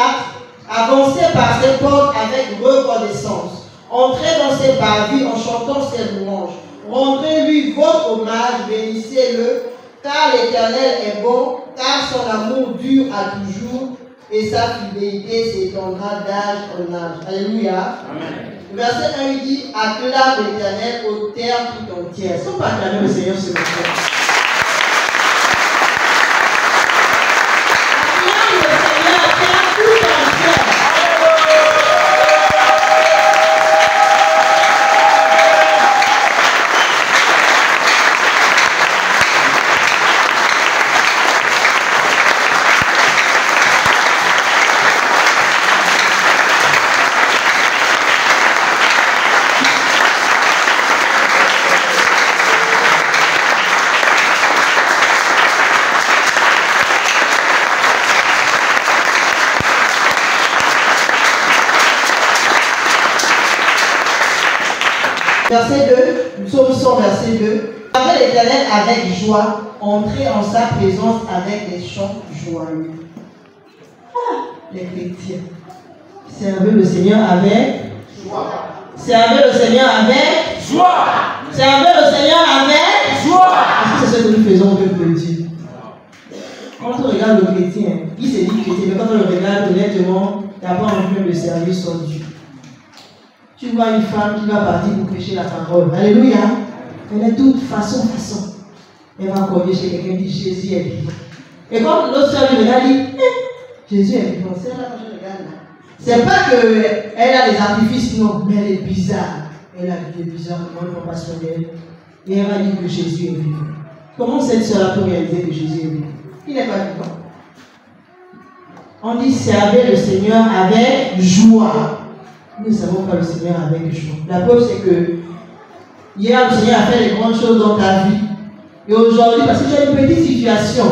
Avancez par ses portes avec reconnaissance. Entrez dans ses parvis en chantant ses louanges. Rendez-lui votre hommage, bénissez-le, car l'Éternel est bon, car son amour dure à toujours, et sa fidélité s'étendra d'âge en âge. Alléluia. Amen. Le verset 1 il dit, acclame l'Éternel aux terres tout entières. Est-ce qu'on peut acclamer le Seigneur ce matin? Acclame le Seigneur aux terres tout entières. Verset 2, psaume 100, verset 2. Servez l'Éternel avec joie, entrez en sa présence avec des chants joyeux. Ah, les chrétiens. Servez le Seigneur avec joie. Servez le Seigneur avec joie. Servez le Seigneur avec joie. Est-ce que c'est ce que nous faisons au peuple de Dieu? Quand on regarde le chrétien, il se dit chrétien, mais quand on le regarde honnêtement, il n'y a pas envie de servir son Dieu. Tu vois une femme qui va partir pour prêcher la parole. Alléluia. Elle est toute façon. Elle va cogner chez quelqu'un qui dit Jésus est vivant. Et quand l'autre soeur lui regarde, dit Jésus est vivant. C'est là que je regarde là. C'est pas qu'elle a des artifices, non, mais elle est bizarre. Elle a des bizarres, comment on passe sur elle. Et elle va dire que Jésus est vivant. Comment cette soeur peut réaliser que Jésus est vivant? Il n'est pas vivant. On dit servez le Seigneur avec joie. Nous ne savons pas le Seigneur avec joie. La preuve, c'est que hier, le Seigneur a fait des grandes choses dans ta vie. Et aujourd'hui, parce que tu as une petite situation,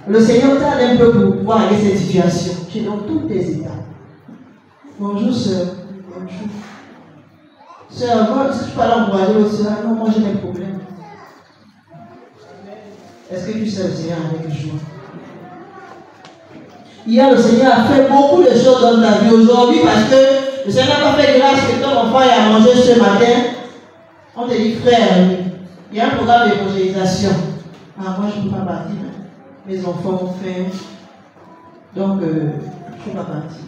le Seigneur t'aide un peu pour pouvoir aller cette situation. Tu es dans toutes tes étapes. Bonjour, sœur. Bonjour. Sœur, si tu peux aller encourager l'autre sœur, non, moi j'ai des problèmes. Est-ce que tu sais le Seigneur avec joie? Hier, le Seigneur a fait beaucoup de choses dans ta vie. Aujourd'hui, parce que le Seigneur n'a pas fait grâce que ton enfant ait à manger ce matin. On te dit, frère, il y a un programme d'évangélisation. Ah, moi, je ne peux pas partir. Mes enfants ont faim. Donc, je ne peux pas partir.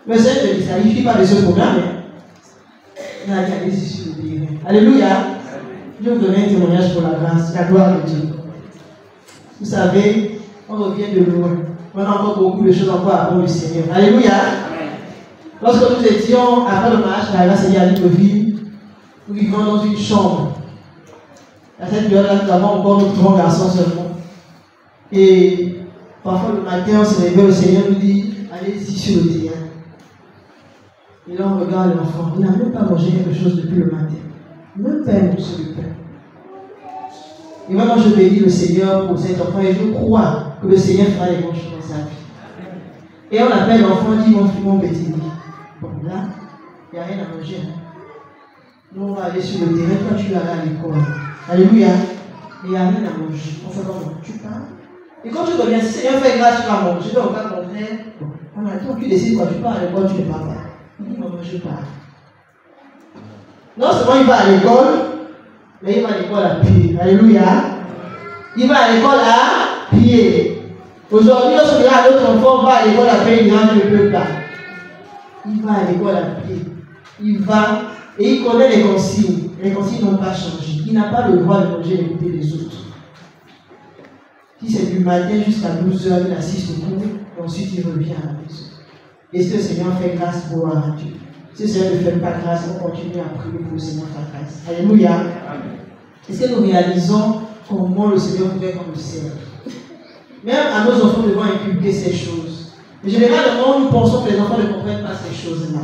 Le Seigneur te dit, ça ne suffit pas de ce programme. Il y a des issues de terrain. Alléluia. Je vous donne un témoignage pour la grâce, la gloire de Dieu. Vous savez, on revient de loin. On a encore beaucoup de choses encore à apprendre du Seigneur. Alléluia. Lorsque nous étions, après le mariage, la grâce est à Libreville, nous vivions dans une chambre. À cette période-là, nous avons encore notre grand garçon seulement. Et parfois le matin, on se réveille, le Seigneur nous dit, allez-y sur le terrain. Et là, on regarde l'enfant. Il n'a même pas mangé quelque chose depuis le matin. Même pas un morceau de pain. Et moi, je bénis le Seigneur pour cet enfant et je crois que le Seigneur fera les bonnes choses dans sa vie. Et on appelle l'enfant, on dit, mon petit lit. Bon, là, il n'y a rien à manger. Nous, on va aller sur le terrain, toi, tu vas aller à l'école. Alléluia. Et il n'y a rien à manger. On fait comment? Tu pars. Et quand tu reviens, si le Seigneur fait grâce, tu vas manger. Donc, quand mon frère, on attend, tu décides quand tu pars à l'école, tu ne pars pas. Il dit, maman, je pars. Non seulement il va à l'école, mais il va à l'école à pied. Alléluia. Il va à l'école à pied. Aujourd'hui, lorsqu'on regarde l'autre enfant va à l'école à pied, il rentre le peuple là. Il va à l'école à pied. Il va et il connaît les consignes. Les consignes n'ont pas changé. Il n'a pas le droit de manger les goûters des autres. Si c'est du matin jusqu'à 12h, il assiste au cours et ensuite il revient à la maison. Et si le Seigneur fait grâce pour Dieu, si le Seigneur ne fait pas grâce, on continue à prier pour le Seigneur faire grâce. Alléluia. Est-ce que nous réalisons comment le Seigneur voudrait qu'on le serve? Même à nos enfants, nous devons inculquer ces choses. Mais généralement, nous pensons que les enfants ne comprennent pas ces choses-là.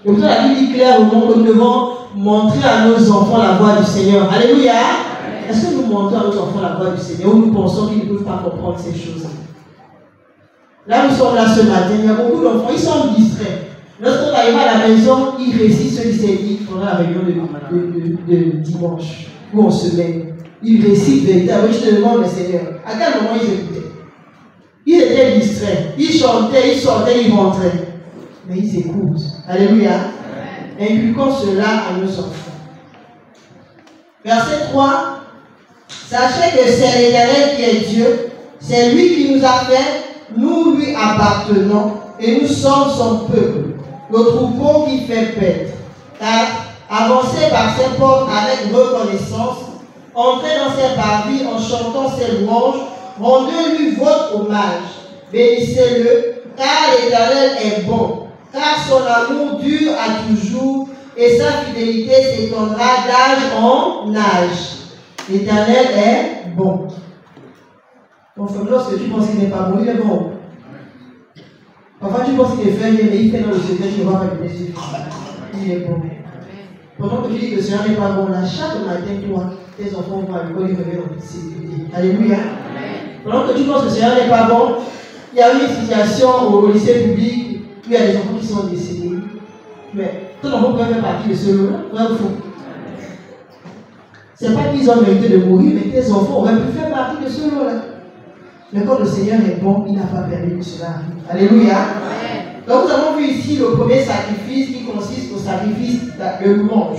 Et pourtant, la Bible dit clairement que nous devons montrer à nos enfants la voie du Seigneur. Alléluia. Est-ce que nous montrons à nos enfants la voie du Seigneur ou nous pensons qu'ils ne peuvent pas comprendre ces choses-là? Là, nous sommes là ce matin, il y a beaucoup d'enfants, ils sont distraits. Lorsqu'on arrive à la maison, ils récitent ce qui s'est dit pendant la réunion de dimanche, ou en semaine. Ils récitent véritablement. Je te demande le Seigneur, à quel moment ils écoutaient? Ils étaient distraits, ils chantaient, ils sortaient, ils rentraient. Mais ils écoutent. Alléluia. Inculquons cela à nos enfants. Verset 3. Sachez que c'est l'Éternel qui est Dieu, c'est lui qui nous a fait, nous lui appartenons et nous sommes son peuple, le troupeau qui fait paître. Car avancez par ses portes avec reconnaissance, entrez dans ses parvis en chantant ses louanges, rendez-lui votre hommage, bénissez-le, car l'Éternel est bon, car son amour dure à toujours et sa fidélité s'étendra d'âge en âge. L'Éternel est bon. Mon frère, lorsque tu penses qu'il n'est pas bon, il est bon. Parfois tu penses qu'il est fait, mais il fait dans le secret, tu ne vas pas le laisser. Il est bon. Pendant que tu dis que le Seigneur n'est pas bon, là, chaque matin, toi, tes enfants vont à l'école, ils reviennent en sécurité. Alléluia. Pendant que tu penses que le Seigneur n'est pas bon, il y a eu une situation au lycée public où il y a des enfants qui sont décédés. Mais ton enfant pourrait faire partie de ce lot-là, vrai ou faux? Ce n'est pas qu'ils ont mérité de mourir, mais tes enfants auraient pu faire partie de ce lot-là. Mais quand le Seigneur est bon, il n'a pas permis que cela arrive. Alléluia. Donc nous avons vu ici le premier sacrifice qui consiste au sacrifice de louange.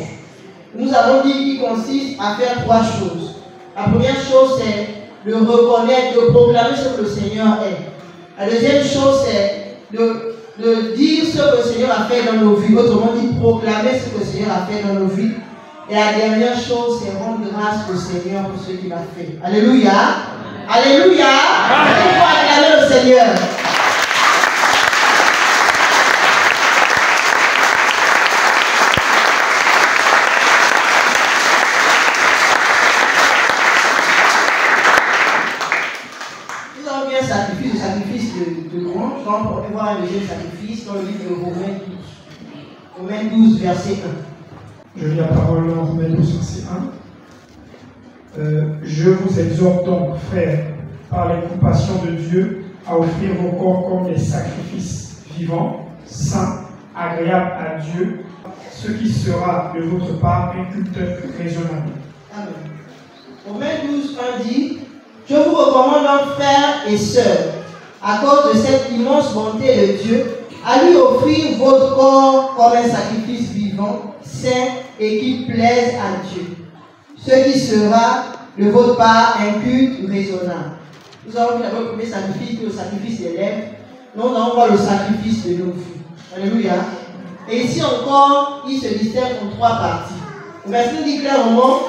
Nous avons dit qu'il consiste à faire trois choses. La première chose, c'est de reconnaître, de proclamer ce que le Seigneur est. La deuxième chose, c'est de dire ce que le Seigneur a fait dans nos vies. Autrement dit, proclamer ce que le Seigneur a fait dans nos vies. Et la dernière chose, c'est rendre grâce au Seigneur pour ce qu'il a fait. Alléluia. Alléluia. Il faut acclamer le Seigneur. Nous avons bien le sacrifice de louange. On peut voir un deuxième sacrifice dans le livre de Romains 12. Romains 12, verset 1. Je lis la parole en Romains 12, verset 1. Je vous exhorte donc, frères, par les compassions de Dieu, à offrir vos corps comme des sacrifices vivants, saints, agréables à Dieu, ce qui sera de votre part un culte raisonnable. Amen. Romains 12, 1 dit: je vous recommande donc, frères et sœurs, à cause de cette immense bonté de Dieu, à lui offrir votre corps comme un sacrifice vivant, saint et qui plaise à Dieu, ce qui sera de votre part un culte raisonnable. Nous avons vu d'abord le premier sacrifice, le sacrifice des lèvres. Nous allons voir le sacrifice de nos vies. Alléluia. Et ici encore, il se distingue en trois parties. Le verset dit clairement: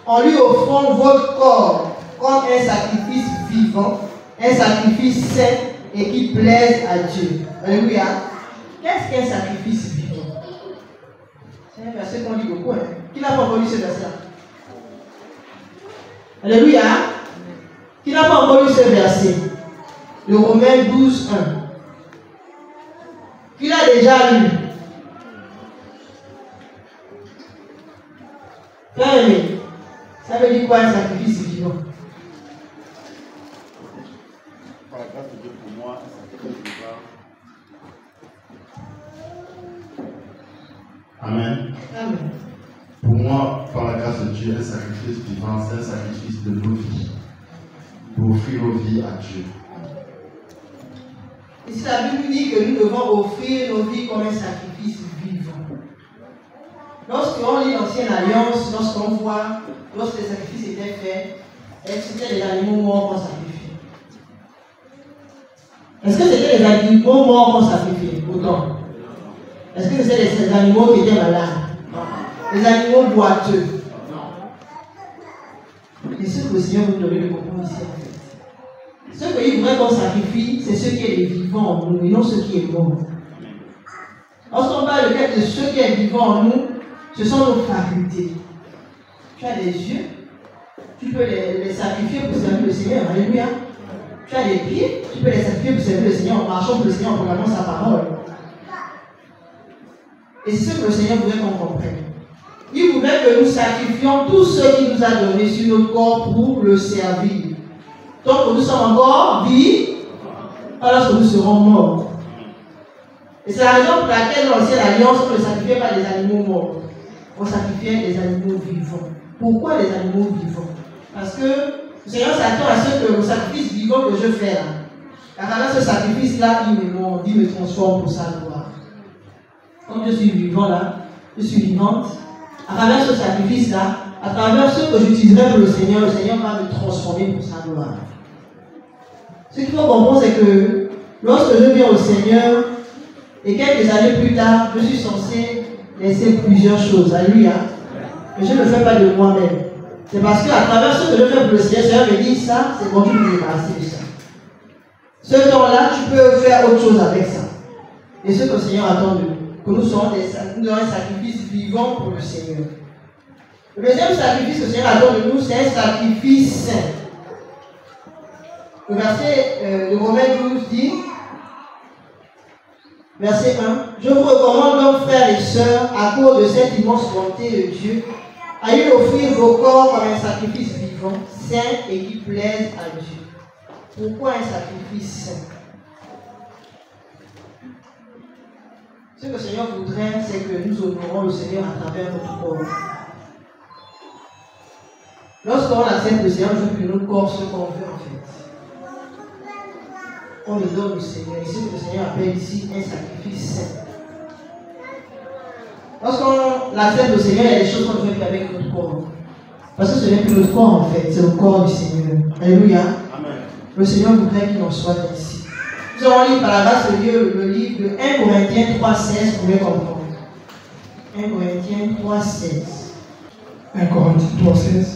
en lui offrant votre corps comme un sacrifice vivant, un sacrifice saint et qui plaise à Dieu. Alléluia. Qu'est-ce qu'un sacrifice vivant? C'est un verset qu'on lit beaucoup. Qui n'a pas encore lu ce verset-là? Alléluia. Qui n'a pas encore lu ce verset? Le Romains 12, 1. Qui l'a déjà lu? Frère aimé, ça veut dire quoi un sacrifice vivant? Par la grâce de Dieu pour moi, un sacrifice vivant. Amen. Amen. Pour moi, par la grâce de Dieu, un sacrifice vivant, c'est un sacrifice de nos vies. Pour offrir nos vies à Dieu. Ici, la Bible dit que nous devons offrir nos vies comme un sacrifice vivant. Lorsqu'on lit l'Ancienne Alliance, lorsqu'on voit, lorsque les sacrifices étaient faits, est-ce que c'était les animaux morts qu'on sacrifiait? Est-ce que c'était les animaux morts qu'on sacrifiait? Autant. Est-ce que c'était les animaux qui étaient malades? Non. Les animaux boiteux? Non. Et ce que le Seigneur vous donne de comprendre ici en fait. Ce qu'il voudrait qu'on sacrifie, c'est ce qui est vivant en nous et non ce qui est mort. Lorsqu'on parle de ce qui est vivant en nous, ce sont nos facultés. Tu as des yeux, tu peux les sacrifier pour servir le Seigneur. Alléluia. Tu as des pieds, tu peux les sacrifier pour servir le Seigneur en marchant pour le Seigneur, en proclamant sa parole. Et c'est ce que le Seigneur voulait qu'on comprenne. Il voulait que nous sacrifions tout ce qu'il nous a donné sur notre corps pour le servir. Donc nous sommes encore vivants, pas lorsque nous serons morts. Et c'est la raison pour laquelle dans l'ancienne alliance, on ne sacrifiait pas des animaux morts. On sacrifiait des animaux vivants. Pourquoi des animaux vivants? Parce que le Seigneur s'attend à ce que le sacrifice vivant que je fais là, à travers ce sacrifice-là, il me transforme pour sa gloire. Comme je suis vivant là, je suis vivante, à travers ce sacrifice-là, à travers ce que j'utiliserai pour le Seigneur va me transformer pour sa gloire. Ce qu'il faut comprendre, c'est que lorsque je viens au Seigneur, et quelques années plus tard, je suis censé laisser plusieurs choses. Alléluia. Mais je ne le fais pas de moi-même. C'est parce qu'à travers ce que je fais pour le Seigneur, me dit ça, c'est bon, tu peux me débarrasser de ça. Ce temps-là, tu peux faire autre chose avec ça. Et ce que le Seigneur attend de nous, que nous soyons un sacrifice vivant pour le Seigneur. Le deuxième sacrifice que le Seigneur attend de nous, c'est un sacrifice saint. Le verset de Romains 12 dit, verset 1, je vous recommande donc, frères et sœurs, à cause de cette immense volonté de Dieu, à lui offrir vos corps comme un sacrifice vivant, saint et qui plaise à Dieu. Pourquoi un sacrifice saint? Ce que le Seigneur voudrait, c'est que nous honorons le Seigneur à travers notre corps. Lorsqu'on accepte le Seigneur, on veut que notre corps ce qu'on veut en fait. On le donne au Seigneur. Et ce que le Seigneur appelle ici un sacrifice saint. Lorsqu'on accepte le Seigneur, il y a des choses qu'on ne fait qu'avec notre corps. Parce que ce n'est plus notre corps en fait, c'est le corps du Seigneur. Alléluia. Amen. Le Seigneur voudrait qu'il en soit ainsi. Nous allons lire par la grâce de Dieu le livre de 1 Corinthiens 3,16 pour mieux comprendre. 1 Corinthiens 3,16. 1 Corinthiens 3,16.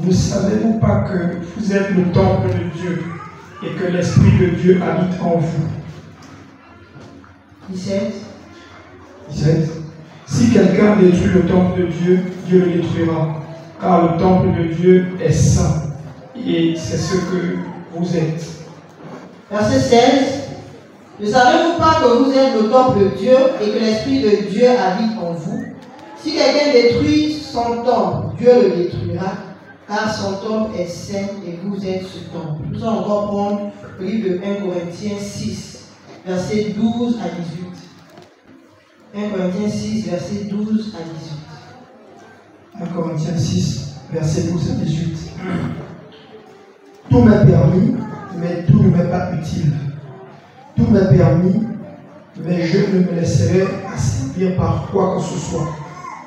Ne savez-vous pas que vous êtes le temple de Dieu et que l'Esprit de Dieu habite en vous? 17. Si quelqu'un détruit le temple de Dieu, Dieu le détruira, car le temple de Dieu est saint, et c'est ce que vous êtes. Verset 16. Ne savez-vous pas que vous êtes le temple de Dieu et que l'Esprit de Dieu habite en vous? Si quelqu'un détruit son temple, Dieu le détruira, car son temple est saint et vous êtes ce temple. Nous allons encore prendre le livre de 1 Corinthiens 6, versets 12 à 18. 1 Corinthiens 6, versets 12 à 18. 1 Corinthiens 6, versets 12 à 18. Tout m'est permis, mais tout ne m'est pas utile. Tout m'est permis, mais je ne me laisserai asservir par quoi que ce soit.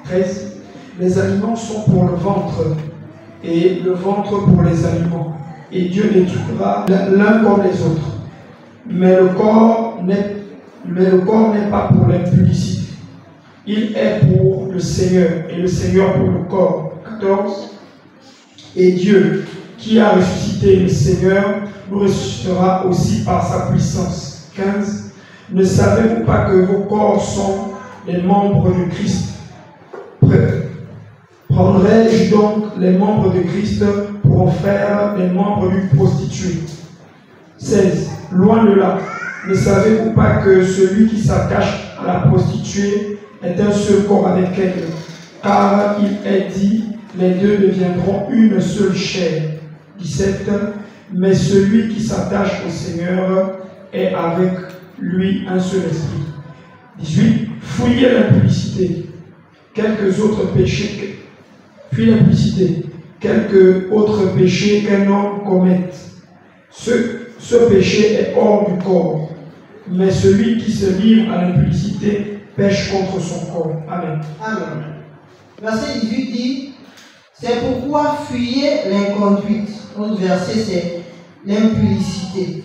13. Les aliments sont pour le ventre, et le ventre pour les aliments. Et Dieu détruira l'un comme les autres. Mais le corps n'est pas pour l'impudicité. Il est pour le Seigneur, et le Seigneur pour le corps. 14. Et Dieu, qui a ressuscité le Seigneur, nous ressuscitera aussi par sa puissance. 15. Ne savez-vous pas que vos corps sont les membres de Christ? Prendrai-je donc les membres de Christ pour en faire les membres d'une prostituée? 16. Loin de là, ne savez-vous pas que celui qui s'attache à la prostituée est un seul corps avec elle? Car il est dit, les deux deviendront une seule chair. 17. Mais celui qui s'attache au Seigneur est avec lui un seul esprit. 18. Fuyez l'impudicité. Quelques autres péchés. Puis l'impudicité. Quelques autres péchés qu'un homme commette. Ce péché est hors du corps. Mais celui qui se livre à l'impudicité pêche contre son corps. Amen. Amen. Verset 18 dit, C'est pourquoi fuyez l'inconduite. L'autre verset, c'est l'impudicité.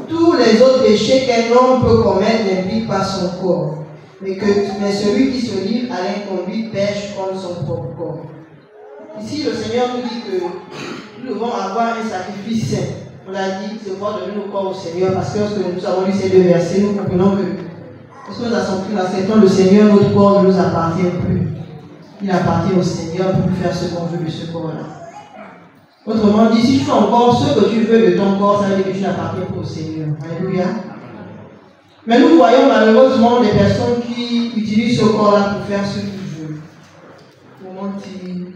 Tous les autres péchés qu'un homme peut commettre n'impliquent pas son corps. Mais celui qui se livre à l'inconduite pêche contre son propre corps. Ici, le Seigneur nous dit que nous devons avoir un sacrifice saint. On l'a dit, c'est pouvoir donner nos corps au Seigneur, parce que lorsque nous avons lu ces deux versets, nous comprenons que lorsque nous acceptons le Seigneur, notre corps ne nous appartient plus. Il appartient au Seigneur pour faire ce qu'on veut de ce corps-là. Autrement dit, si tu fais encore ce que tu veux de ton corps, ça veut dire que tu n'appartiens pas au Seigneur. Alléluia. Mais nous voyons malheureusement des personnes qui utilisent ce corps-là pour faire ce qu'ils veulent. Pour mentir,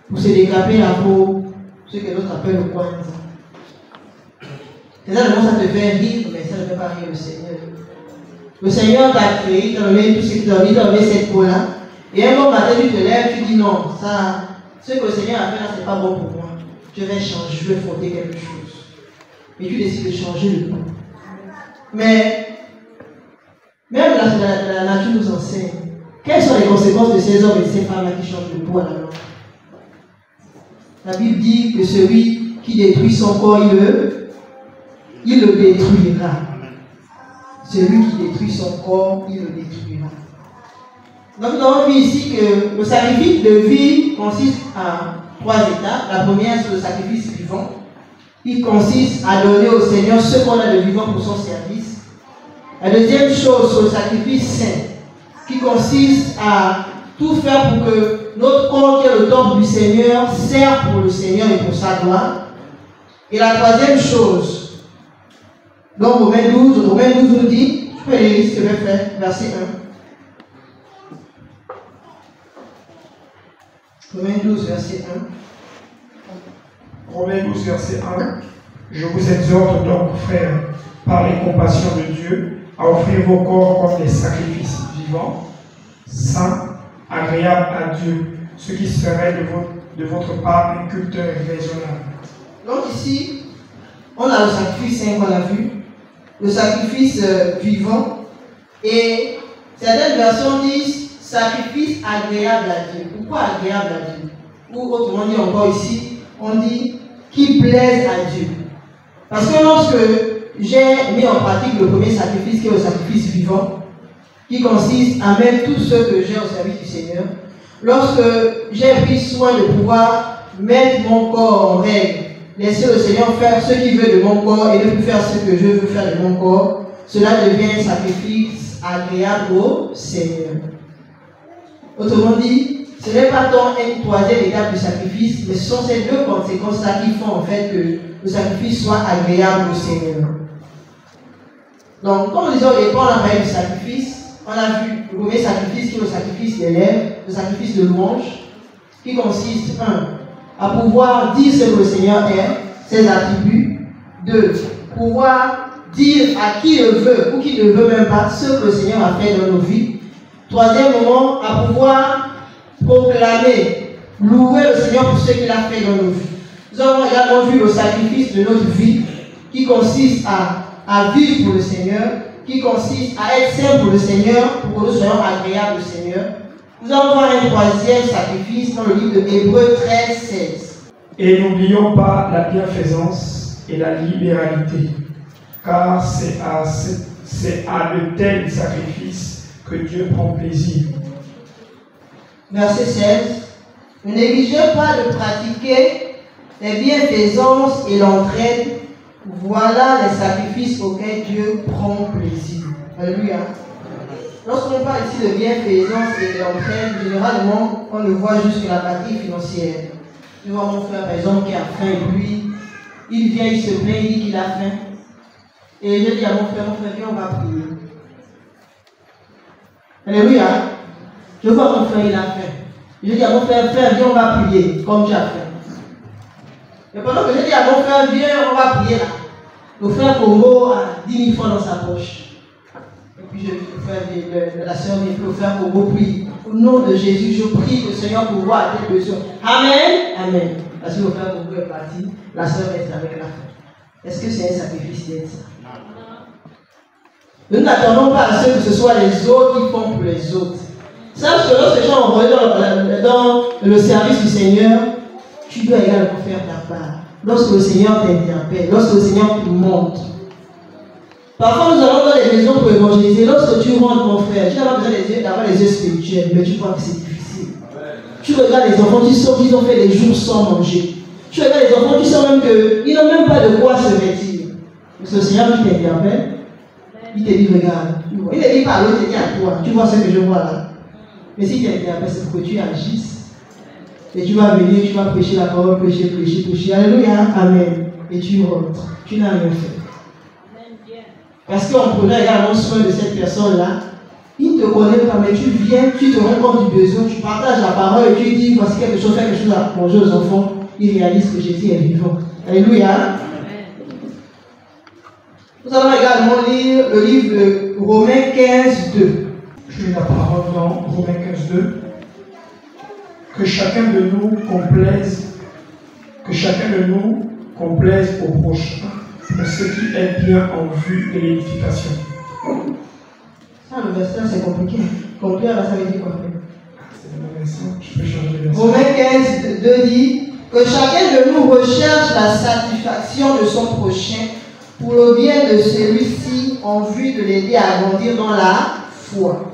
pour se décaper la peau, ce que d'autres appellent le coin. C'est ça, ça te fait rire, mais ça ne fait pas rire le Seigneur. Le Seigneur t'a créé, il t'a donné tout ce qu'il t'a donné, il t'a donné cette peau-là. Et un bon matin, tu te lèves, tu dis non, ça, ce que le Seigneur a fait là, c'est pas bon pour moi. Je vais changer, je vais frotter quelque chose. Et tu décides de changer le coup. Mais, même la nature nous enseigne. Quelles sont les conséquences de ces hommes et de ces femmes-là qui changent de peau à la langue? La Bible dit que celui qui détruit son corps, il le détruira. Celui qui détruit son corps, il le détruira. Donc nous avons vu ici que le sacrifice de vie consiste à 3 étapes. La première, c'est le sacrifice vivant. Il consiste à donner au Seigneur ce qu'on a de vivant pour son service. La deuxième chose, c'est le sacrifice saint, qui consiste à tout faire pour que notre corps, qui est le temple du Seigneur, serve pour le Seigneur et pour sa gloire. Et la troisième chose, donc Romains 12 nous dit, je peux lire ce que je vais faire, verset 1. Romains 12, verset 1. Romains 12, verset 1. Je vous exhorte donc, frères, par les compassions de Dieu, à offrir vos corps comme des sacrifices vivants, saints, agréables à Dieu, ce qui serait de votre part un culte raisonnable. Donc ici, on a le sacrifice saint qu'on a vu, le sacrifice vivant, et certaines versions disent sacrifice agréable à Dieu. Pourquoi agréable à Dieu? Ou autrement dit encore ici, on dit qui plaise à Dieu. Parce que lorsque j'ai mis en pratique le premier sacrifice qui est le sacrifice vivant, qui consiste à mettre tout ce que j'ai au service du Seigneur, lorsque j'ai pris soin de pouvoir mettre mon corps en règle, laisser le Seigneur faire ce qu'il veut de mon corps et ne plus faire ce que je veux faire de mon corps, cela devient un sacrifice agréable au Seigneur. Autrement dit, ce n'est pas tant une troisième étape du sacrifice, mais ce sont ces deux conséquences-là qui font en fait que le sacrifice soit agréable au Seigneur. Donc, comme nous disons au départ, on a parlé du sacrifice. On a vu le premier sacrifice qui est le sacrifice des lèvres, le sacrifice de louange, qui consiste, 1, à pouvoir dire ce que le Seigneur est, ses attributs. 2, pouvoir dire à qui il veut ou qui ne veut même pas ce que le Seigneur a fait dans nos vies. Troisièmement, à pouvoir proclamer, louer le Seigneur pour ce qu'il a fait dans nos vies. Nous avons également vu le sacrifice de notre vie, qui consiste à vivre pour le Seigneur, qui consiste à être saint pour le Seigneur, pour que nous soyons agréables au Seigneur. Nous allons voir un troisième sacrifice dans le livre de Hébreux 13, 16. Et n'oublions pas la bienfaisance et la libéralité, car c'est à de tels sacrifices que Dieu prend plaisir. Verset 16. Ne négligez pas de pratiquer les bienfaisances et l'entraide. Voilà les sacrifices auxquels Dieu prend plaisir. Alléluia. Lorsqu'on parle ici de bienfaisance et d'entraide, généralement, on le voit jusqu'à la partie financière. Tu vois mon frère, par exemple, qui a faim, et lui, il vient, il se plaint, il dit qu'il a faim. Et je dis à mon frère, viens, on va prier. Alléluia. Je vois mon frère, il a faim. Je dis à mon frère, viens, on va prier, comme tu as fait. Et pendant que je dis à mon frère, viens, on va prier là. Le frère Congo a 10 000 francs dans sa poche. Et puis je dis, le frère, la soeur dit, le frère Congo prie. Au nom de Jésus, je prie que le Seigneur pourvoie à tes besoins. Amen. Amen. Parce que le frère Congo est parti, la soeur reste avec la faim. Est-ce que c'est un sacrifice d'être ça? Nous n'attendons pas à ce que ce soit les autres qui font pour les autres. Sache que lorsque tu es envoyé dans le service du Seigneur, tu dois également faire ta part. Lorsque le Seigneur t'interpelle, lorsque le Seigneur te montre. Parfois, nous allons dans les maisons pour évangéliser. Lorsque tu rentres, mon frère, tu n'as pas besoin d'avoir les yeux spirituels, mais tu vois que c'est difficile. Tu regardes les enfants, tu sens qu'ils ont fait des jours sans manger. Tu regardes les enfants, tu sens même qu'ils n'ont même pas de quoi se vêtir. Mais ce Seigneur qui t'interpelle, il te dit, regarde. Il ne dit pas à l'autre, il te dit à toi. Tu vois ce que je vois là. Mais si tu t'interpelle, c'est pour que tu agisses. Et tu vas venir, tu vas prêcher la parole, prêcher. Alléluia, amen. Et tu rentres. Tu n'as rien fait. Parce qu'en prenant également soin de cette personne-là, il ne te connaît pas, mais tu viens, tu te rends compte du besoin, tu partages la parole et tu dis, voici quelque chose à manger aux enfants. Il réalise que Jésus est vivant. Alléluia. Nous allons également lire le livre de Romains 15, 2. Je lis la parole dans Romains 15, 2. Que chacun de nous complaise au prochain pour ce qui est bien en vue de l'édification. Ça, le verset, c'est compliqué. Complaire, là, ça veut dire quoi? C'est le même verset. Je peux changer de verset. Romains 15, 2 dit que chacun de nous recherche la satisfaction de son prochain pour le bien de celui-ci en vue de l'aider à grandir dans la foi.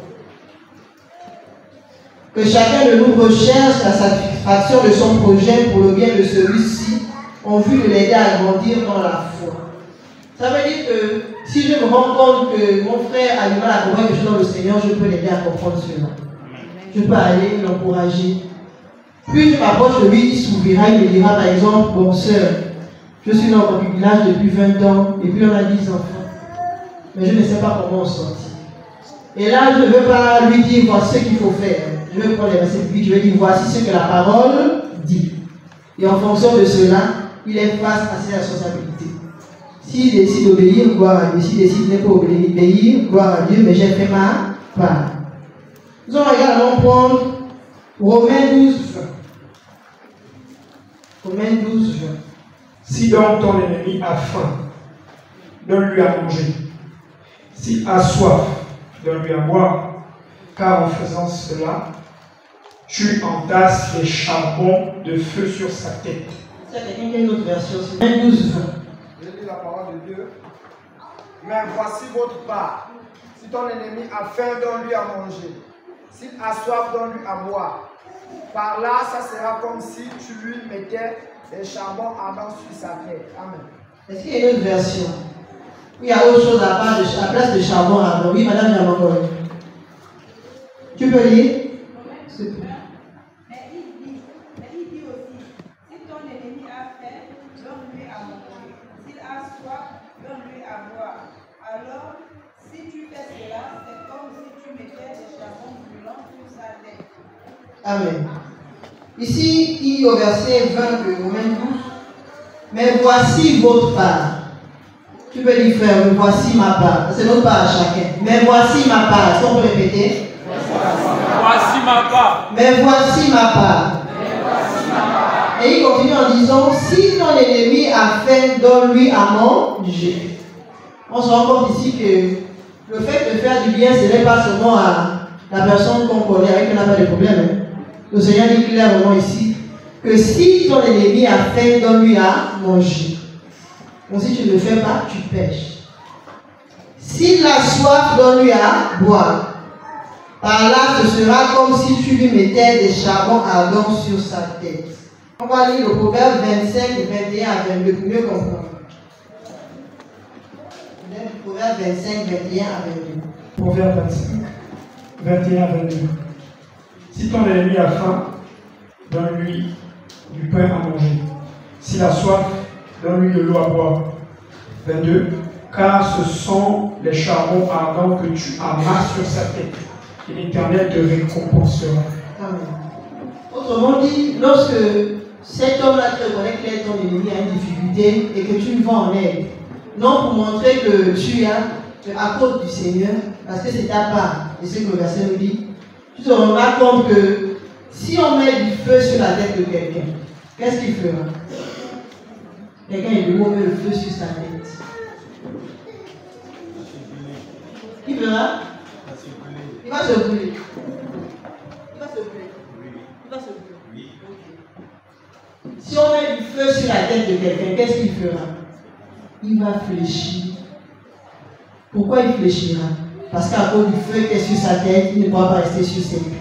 Que chacun de nous recherche la satisfaction de son projet pour le bien de celui-ci en vue de l'aider à grandir dans la foi. Ça veut dire que si je me rends compte que mon frère a du mal à comprendre quelque chose dans le Seigneur, je peux l'aider à comprendre cela. Je peux aller l'encourager. Puis je m'approche de lui, il s'ouvrira, il me dira par exemple, bon sœur, je suis dans le village depuis 20 ans et puis on a 10 enfants. Mais je ne sais pas comment on sortir. Et là, je ne veux pas lui dire voici ce qu'il faut faire. Je vais prendre les versets bibliques, je vais dire voici ce que la parole dit. Et en fonction de cela, il est face à ses responsabilités. S'il décide d'obéir, gloire à Dieu. S'il décide de ne pas obéir, gloire à Dieu, mais j'ai fait ma part. Nous allons également prendre Romains 12, 20. Romains 12, 20. Si donc ton ennemi a faim, donne-lui à manger. S'il a soif, donne-lui à boire. Car en faisant cela, tu entasses les charbons de feu sur sa tête. C'est quelqu'un qui a une autre version. C'est Romains 12, 20. Je lis la parole de Dieu. Mais voici votre part. Si ton ennemi a faim, donne-lui à manger. S'il a soif, donne-lui à boire. Par là, ça sera comme si tu lui mettais des charbons ardents sur sa tête. Amen. Est-ce qu'il y a une autre version? Oui, il y a autre chose à la place de charbon ardent. Oui, madame Yamagore. Tu peux lire? Mais il dit aussi, si ton ennemi a faim, donne-lui à manger. S'il a soif, donne-lui à boire. Alors, si tu fais cela, c'est comme si tu mettais des charbons brûlants sur sa tête. Amen. Ici, il dit au verset 20 de Romains 12, mais voici votre part. Tu peux lui faire, mais voici ma part. C'est notre part à chacun. Mais voici ma part. Est-ce qu'on peut répéter? Voici ma part. Mais voici ma part. Et il continue en disant, si ton ennemi a faim, donne-lui à manger. On se rend compte ici que le fait de faire du bien, ce n'est pas seulement à la personne qu'on connaît, avec qui on n'a pas de problème. Le Seigneur dit clairement ici que si ton ennemi a faim, donne-lui à manger. Donc si tu ne le fais pas, tu pêches. S'il a soif, donne-lui à boire. Par là, ce sera comme si tu lui mettais des charbons ardents sur sa tête. On va lire le Proverbe 25, 21 à 22 pour mieux comprendre. Le Proverbe 25, 21 à 22. Proverbe 25, 21 à 22. Si ton ennemi a faim, donne-lui du pain à manger. S'il a soif, donne-lui de l'eau à boire. 22. Car ce sont les charbons ardents que tu amasses sur sa tête. Et l'Éternel te récompensera. Amen. Autrement dit, lorsque cet homme-là te reconnaît qu'il est ton ennemi, a une difficulté et que tu le vas en aide, non pour montrer que tu as à cause du Seigneur, parce que c'est ta part, et c'est ce que le verset nous dit, tu te rendras compte que si on met du feu sur la tête de quelqu'un, qu'est-ce qu'il fera? Quelqu'un est de met le feu sur sa tête. Qui fera? Il va se brûler. feu sur la tête de quelqu'un, qu'est-ce qu'il fera? Il va fléchir. Pourquoi il fléchira? Parce qu'à cause du feu qui est sur sa tête, il ne pourra pas rester sur ses pieds.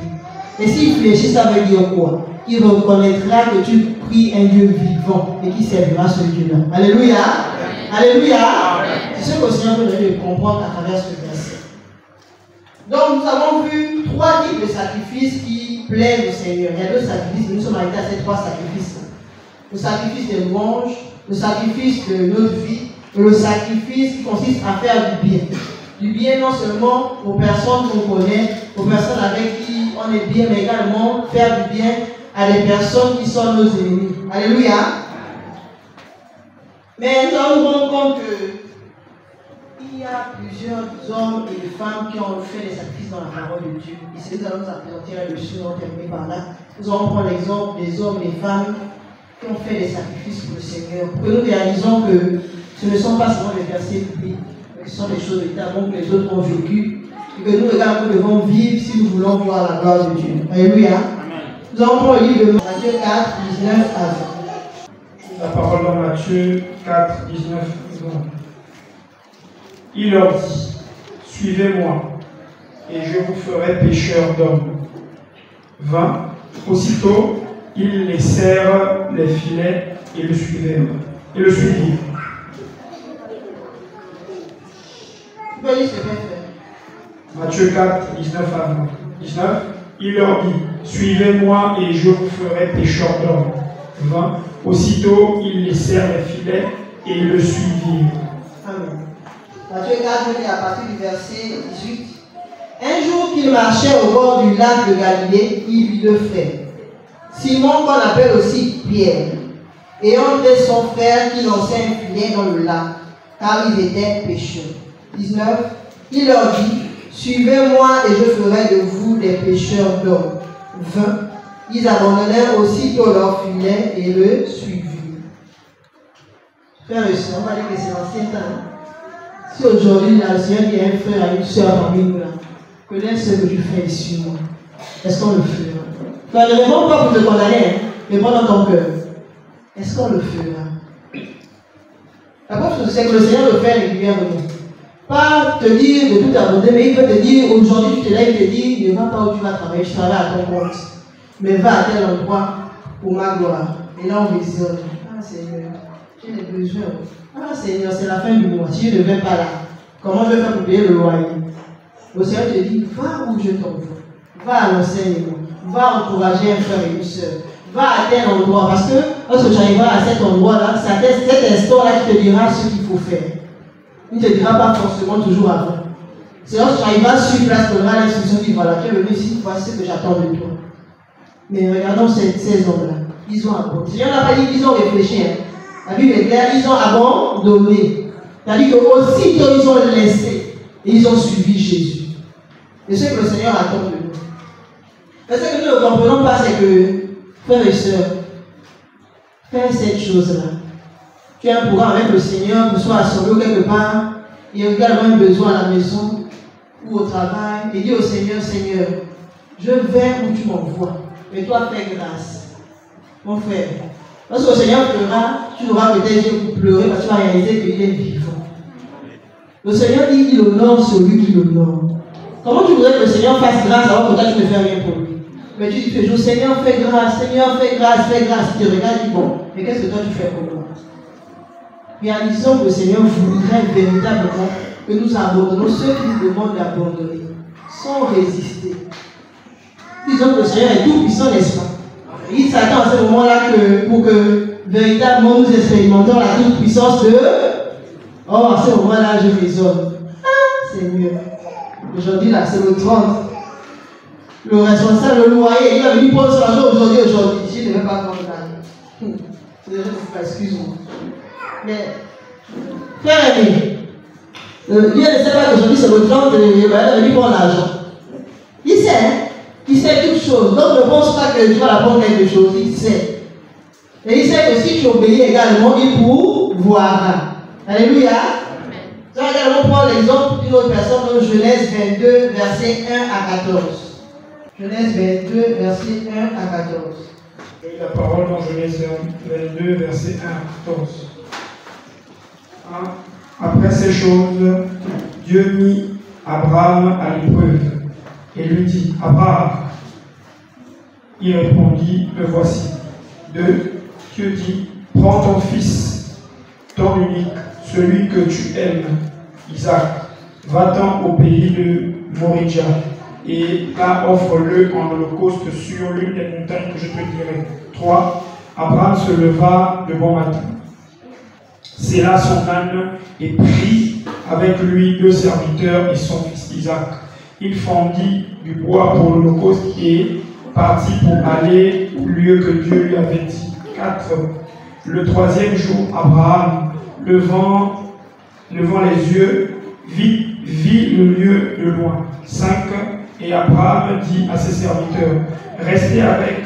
Et s'il fléchit, ça veut dire quoi? Il reconnaîtra que tu pries un Dieu vivant et qui servira ce Dieu-là. Alléluia. Alléluia. C'est ce que le Seigneur veut nous comprendre à travers ce verset. Donc nous avons vu 3 types de sacrifices qui plaisent au Seigneur. Il y a 2 sacrifices, nous sommes arrêtés à ces 3 sacrifices. Le sacrifice des louanges, le sacrifice de notre vie et le sacrifice qui consiste à faire du bien. Du bien non seulement aux personnes qu'on connaît, aux personnes avec qui on est bien, mais également faire du bien à des personnes qui sont nos ennemis. Alléluia. Mais nous allons nous rendre compte qu'il y a plusieurs hommes et femmes qui ont fait des sacrifices dans la parole de Dieu. Ici, nous allons nous présenter la leçon, on termine par là. Nous allons prendre l'exemple des hommes et des femmes qui ont fait des sacrifices pour le Seigneur. Pour que nous réalisons que ce ne sont pas seulement des versets bibliques, mais ce sont des choses véritablement que les autres ont vécues et que nous, nous devons vivre si nous voulons voir la gloire de Dieu. Alléluia. Nous allons prendre le livre de Matthieu 4, 19 à 20. La parole dans Matthieu 4, 19 à 20. Il leur dit, suivez-moi, et je vous ferai pécheurs d'hommes. 20. Aussitôt, ils laissèrent les filets et le suivirent. Matthieu 4, 19 à 20. 19. Il leur dit, suivez-moi et je vous ferai pécheurs d'hommes. 20. Aussitôt, ils laissèrent les filets et le suivirent. Amen. Matthieu 4, je lis à partir du verset 18. Un jour qu'il marchait au bord du lac de Galilée, il vit 2 frères. Simon, qu'on appelle aussi Pierre, et André son frère qui lançait un filet dans le lac, car ils étaient pêcheurs. 19. Il leur dit, suivez-moi et je ferai de vous des pêcheurs d'hommes. 20. Ils abandonnèrent aussitôt leur filet et le suivirent. Frères et sœurs, on va dire que c'est l'ancien temps. Si aujourd'hui, le Seigneur dit à un frère, à une sœur parmi nous, connais ce que tu fais ici, moi. Est-ce qu'on le fera? Tu ne réponds pas pour te condamner, réponds dans ton cœur. Est-ce qu'on le fera? La première chose, c'est que le Seigneur le fait régulièrement. Pas te dire de tout abandonner, mais il peut te dire, aujourd'hui tu te lèves, il te dit, ne va pas où tu vas travailler, je travaille à ton compte. Mais va à tel endroit pour ma gloire. Et là on visionne. Ah Seigneur, j'ai des besoins. Ah Seigneur, c'est la fin du mois. Si je ne vais pas là, comment je vais faire pour payer le loyer? Le Seigneur te dit, va où je t'envoie. Va à l'enseignement. Va encourager un frère et une soeur. Va à tel endroit. Parce que lorsque tu arriveras à cet endroit-là, c'est cet instant-là qui te dira ce qu'il faut faire. Il ne te dira pas forcément toujours avant. C'est lorsque tu arriveras sur place, tu donneras l'instruction qui voilà, tu es venu ici, voici ce que j'attends de toi. Mais regardons ces hommes-là. Ils ont abandonné. Il n'y en a pas dit qu'ils ont réfléchi. Hein. La Bible est claire, ils ont abandonné. C'est-à-dire qu'aussitôt ils ont laissé et ils ont suivi Jésus. Et ce que le Seigneur attend de nous. Mais ce que nous ne comprenons pas, c'est que, frères et sœurs, fais cette chose-là. Tu as un programme avec le Seigneur, que ce soit assemblé ou quelque part, il y a également un besoin à la maison ou au travail, et dis au Seigneur, Seigneur, je vais où tu m'envoies, mais toi fais grâce. Mon frère, lorsque le Seigneur fera, tu auras peut-être yeux pour pleurer parce que tu vas réaliser qu'il est vivant. Le Seigneur dit qu'il honore celui qui l'honore. Comment tu voudrais que le Seigneur fasse grâce alors que toi tu ne fais rien pour lui? Mais tu dis toujours, Seigneur fais grâce, Seigneur fais grâce, fais grâce. Il te regarde et dit, bon, mais qu'est-ce que toi tu fais pour moi? Réalisons que le Seigneur voudrait véritablement que nous abandonnons ceux qui nous demandent d'abandonner, sans résister. Disons que le Seigneur est tout puissant, n'est-ce pas? Il s'attend à ce moment-là pour que véritablement nous expérimentons la toute puissance de... Oh, à ce moment-là, je raisonne. Ah, Seigneur. Aujourd'hui, là, c'est le 30. Le responsable, le loyer, il a venu prendre son argent aujourd'hui. Je ne vais pas prendre l'argent. Excuse-moi. Mais, frère aimé, lui, il ne sait pas qu'aujourd'hui, c'est le 30, il va venir prendre l'argent. Il sait, hein? Il sait toutes choses. Donc, ne pense pas que tu vas apprendre quelque chose. Il sait. Et il sait que si tu obéis également, il pourvoira. Alléluia. Tu vas également prendre l'exemple d'une autre personne dans Genèse 22, versets 1 à 14. Genèse 22, versets 1 à 14. La parole dans Genèse 22, verset 1 à 14. Après ces choses, Dieu mit Abraham à l'épreuve et lui dit, Abraham. Il répondit, me voici. 2. Dieu dit, prends ton fils, ton unique, celui que tu aimes, Isaac, va-t'en au pays de Moridja, et là offre-le en holocauste sur l'une des montagnes que je te dirai. 3. Abraham se leva de bon matin, sella son âne et prit avec lui 2 serviteurs et son fils Isaac. Il fendit du bois pour l'holocauste et partit pour aller au lieu que Dieu lui avait dit. 4. Le 3e jour, Abraham, levant les yeux, vit le lieu de loin. 5. Et Abraham dit à ses serviteurs, restez avec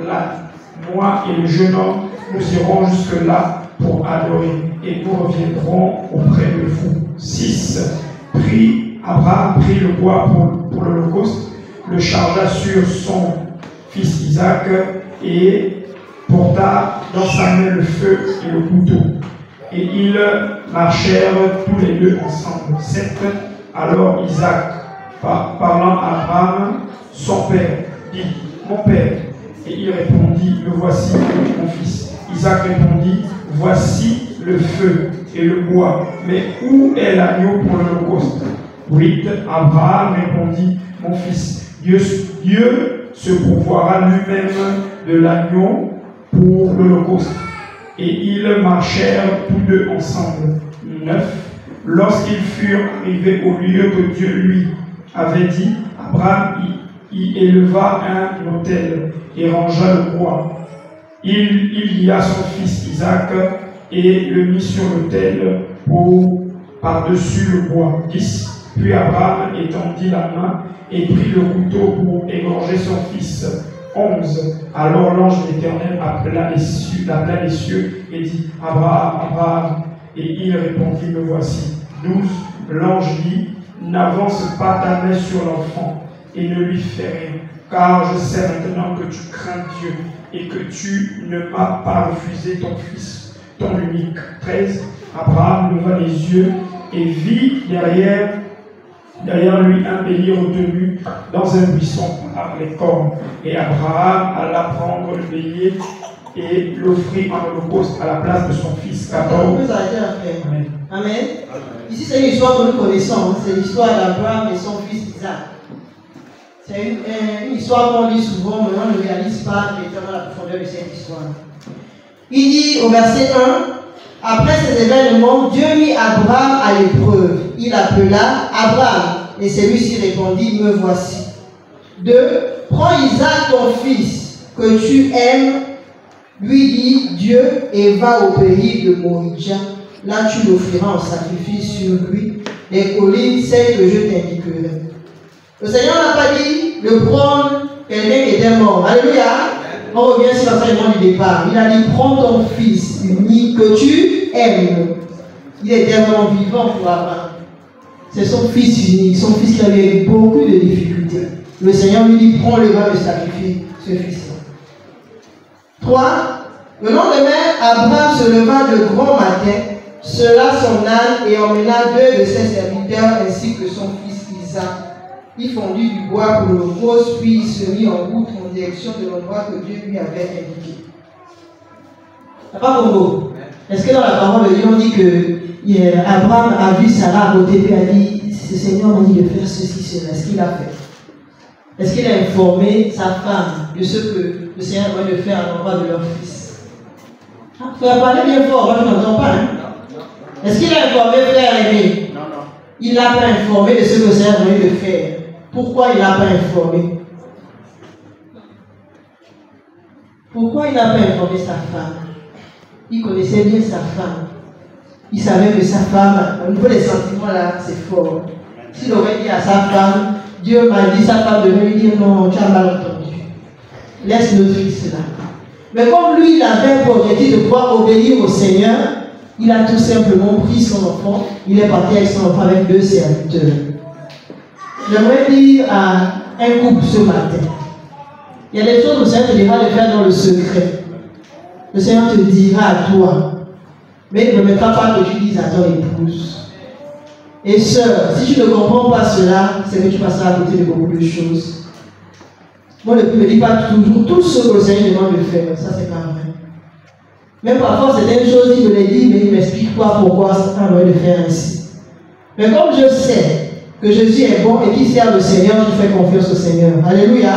l'âne. Moi et le jeune homme, nous irons jusque-là pour adorer, et nous reviendrons auprès de vous. 6. Abraham prit le bois pour l'holocauste, le chargea sur son fils Isaac, et porta dans sa main le feu et le couteau. Et ils marchèrent tous les deux ensemble. 7. Alors Isaac, parlant à Abraham, son père, dit, mon père. Et il répondit, me voici, mon fils. Isaac répondit, voici le feu et le bois, mais où est l'agneau pour l'holocauste? 8. Abraham répondit, mon fils, Dieu se pourvoira lui-même de l'agneau pour l'holocauste. Et ils marchèrent tous deux ensemble. 9. Lorsqu'ils furent arrivés au lieu que Dieu lui avait dit, Abraham y éleva un autel et rangea le bois. Il lia son fils Isaac et le mit sur l'autel par-dessus le bois. 10. Puis Abraham étendit la main et prit le couteau pour égorger son fils. 11. Alors l'ange de l'Éternel appela les cieux et dit, Abraham, Abraham. Et il répondit, me voici. 12. L'ange dit, n'avance pas ta main sur l'enfant et ne lui fais rien, car je sais maintenant que tu crains Dieu et que tu ne m'as pas refusé ton fils, ton unique. 13. Abraham leva les yeux et vit derrière lui un bélier retenu dans un buisson par les cornes. Et Abraham alla prendre le bélier et l'offrit en holocauste à la place de son fils. 14. Amen. Amen. Ici, c'est une histoire que nous connaissons. C'est l'histoire d'Abraham et son fils Isaac. C'est une histoire qu'on lit souvent, mais on ne réalise pas véritablement la profondeur de cette histoire. Il dit au verset 1, après ces événements, Dieu mit Abraham à l'épreuve. Il appela Abraham, et celui-ci répondit, me voici. 2. Prends Isaac ton fils, que tu aimes, lui dit Dieu, et va au pays de Moridja. Là tu l'offriras en sacrifice sur lui, des collines, celles que je t'indiquerai. Le Seigneur n'a pas dit de prendre quelqu'un qui était mort. Alléluia. On revient sur l'enseignement du départ. Il a dit, prends ton fils unique que tu aimes. Il était vraiment vivant pour Abraham. C'est son fils unique, son fils qui avait eu beaucoup de difficultés. Le Seigneur lui dit, prends-le, va le sacrifier, ce fils-là. 3. Le lendemain, Abraham se leva de grand matin, sella son âne et emmena 2 de ses serviteurs ainsi que son fils Isaac. Il fondit du bois pour l'holocauste, puis il se mit en route en direction de l'endroit que Dieu lui avait indiqué. Papa Congo, est-ce que dans la parole de Dieu on dit que Abraham a vu Sarah à côté et a dit, ce Seigneur m'a dit de faire ceci, cela, est-ce qu'il a fait? Est-ce qu'il a informé sa femme de ce que le Seigneur va de faire à l'endroit de leur fils? Il faut parler bien fort, moi je n'entends pas. Hein? Est-ce qu'il a informé frère aimé? Non. Il n'a pas informé de ce que le Seigneur va de faire. Pourquoi il n'a pas informé? Pourquoi il n'a pas informé sa femme? Il connaissait bien sa femme. Il savait que sa femme, au niveau des sentiments là, c'est fort. S'il aurait dit à sa femme, Dieu m'a dit, sa femme devait lui dire, non, tu as mal entendu. Laisse notre fils là. Mais comme lui, il avait pour objectif de pouvoir obéir au Seigneur, il a tout simplement pris son enfant, il est parti avec son enfant avec 2 serviteurs. J'aimerais dire à un couple ce matin, Il y a des choses que le Seigneur te dira de faire dans le secret. Le Seigneur te dira à toi. Mais il ne permettra pas que tu dises à ton épouse. Et sœur, si tu ne comprends pas cela, c'est que tu passeras à côté de beaucoup de choses. Moi, ne me dis pas toujours tout ce que le Seigneur demande de faire. Ça, c'est pas vrai. Même parfois, certaines choses, il me les dit, mais il ne m'explique pas pourquoi c'est pas vrai de faire ainsi. Mais comme je sais que Jésus est bon et qu'il sert le Seigneur, je fais confiance au Seigneur. Alléluia.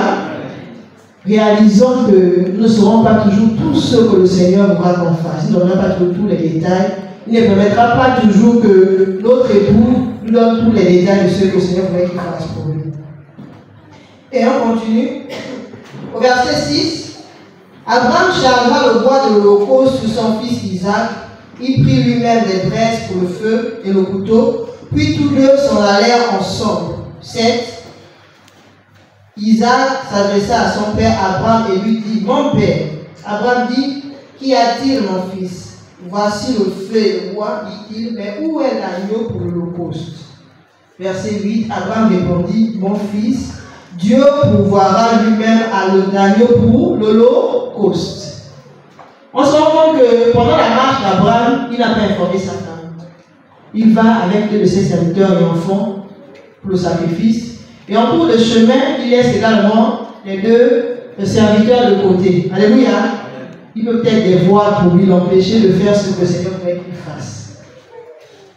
Réalisons que nous ne saurons pas toujours tout ce que le Seigneur voudra qu'on fasse. Il ne donnera pas tous les détails. Il ne permettra pas toujours que notre époux nous donne tous les détails de ce que le Seigneur voudrait qu'il fasse pour lui. Et on continue. Au verset 6, Abraham chargea le bois de l'holocauste sur son fils Isaac. Il prit lui-même des braises pour le feu et le couteau. Puis tous deux s'en allèrent ensemble. 7. Isaac s'adressa à son père Abraham et lui dit, mon père. Abraham dit, qu'y a-t-il, mon fils? Voici le feu et le bois, dit-il, mais où est l'agneau pour l'holocauste? Verset 8, Abraham répondit, mon fils, Dieu pourvoira lui-même à l'agneau pour l'holocauste. On se rend compte que pendant la marche d'Abraham, il n'a pas informé sa femme. Il va avec deux de ses serviteurs et enfants pour le sacrifice. Et en cours de chemin, il laisse également les deux serviteurs de côté. Alléluia. Il peut peut-être les voir pour lui l'empêcher de faire ce que le Seigneur voudrait qu'il fasse.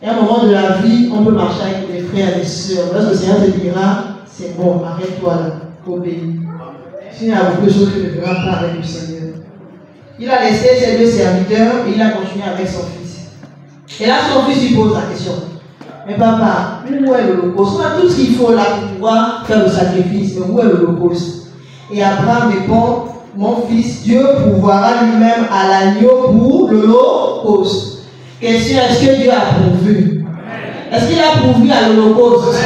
Et à un moment de la vie, on peut marcher avec des frères et des sœurs. Lorsque le Seigneur te dira, c'est bon, arrête-toi là, obéis. Sinon, il y a beaucoup de choses que tu ne feras pas avec le Seigneur. Il a laissé ses deux serviteurs et il a continué avec son fils. Et là, son fils lui pose la question. Mais papa, où est l'holocauste? On a tout ce qu'il faut là pour pouvoir faire le sacrifice, mais où est l'holocauste? Et Abraham répond, mon fils, Dieu pourvoira lui-même à l'agneau pour l'holocauste. Question, est-ce que Dieu a pourvu? Est-ce qu'il a pourvu à l'holocauste?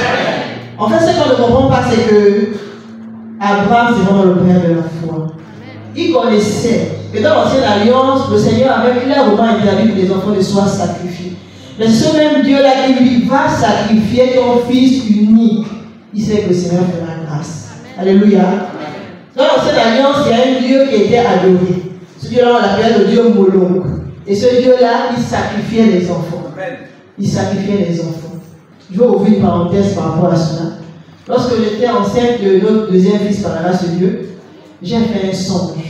En fait, ce qu'on ne comprend pas, c'est que Abraham, c'est vraiment le père de la foi. Il connaissait que dans l'ancienne alliance, le Seigneur avait clairement interdit que les enfants ne soient sacrifiés. Mais ce même Dieu-là qui lui dit, va sacrifier ton fils unique, il sait que le Seigneur fera grâce. Alléluia. Dans l'ancienne alliance, il y a un Dieu qui était adoré. Ce Dieu-là, on l'appelle le Dieu Moloch. Et ce Dieu-là, il sacrifiait les enfants. Il sacrifiait les enfants. Je vais ouvrir une parenthèse par rapport à cela. Lorsque j'étais enceinte de notre deuxième fils par la grâce de Dieu, j'ai fait un songe.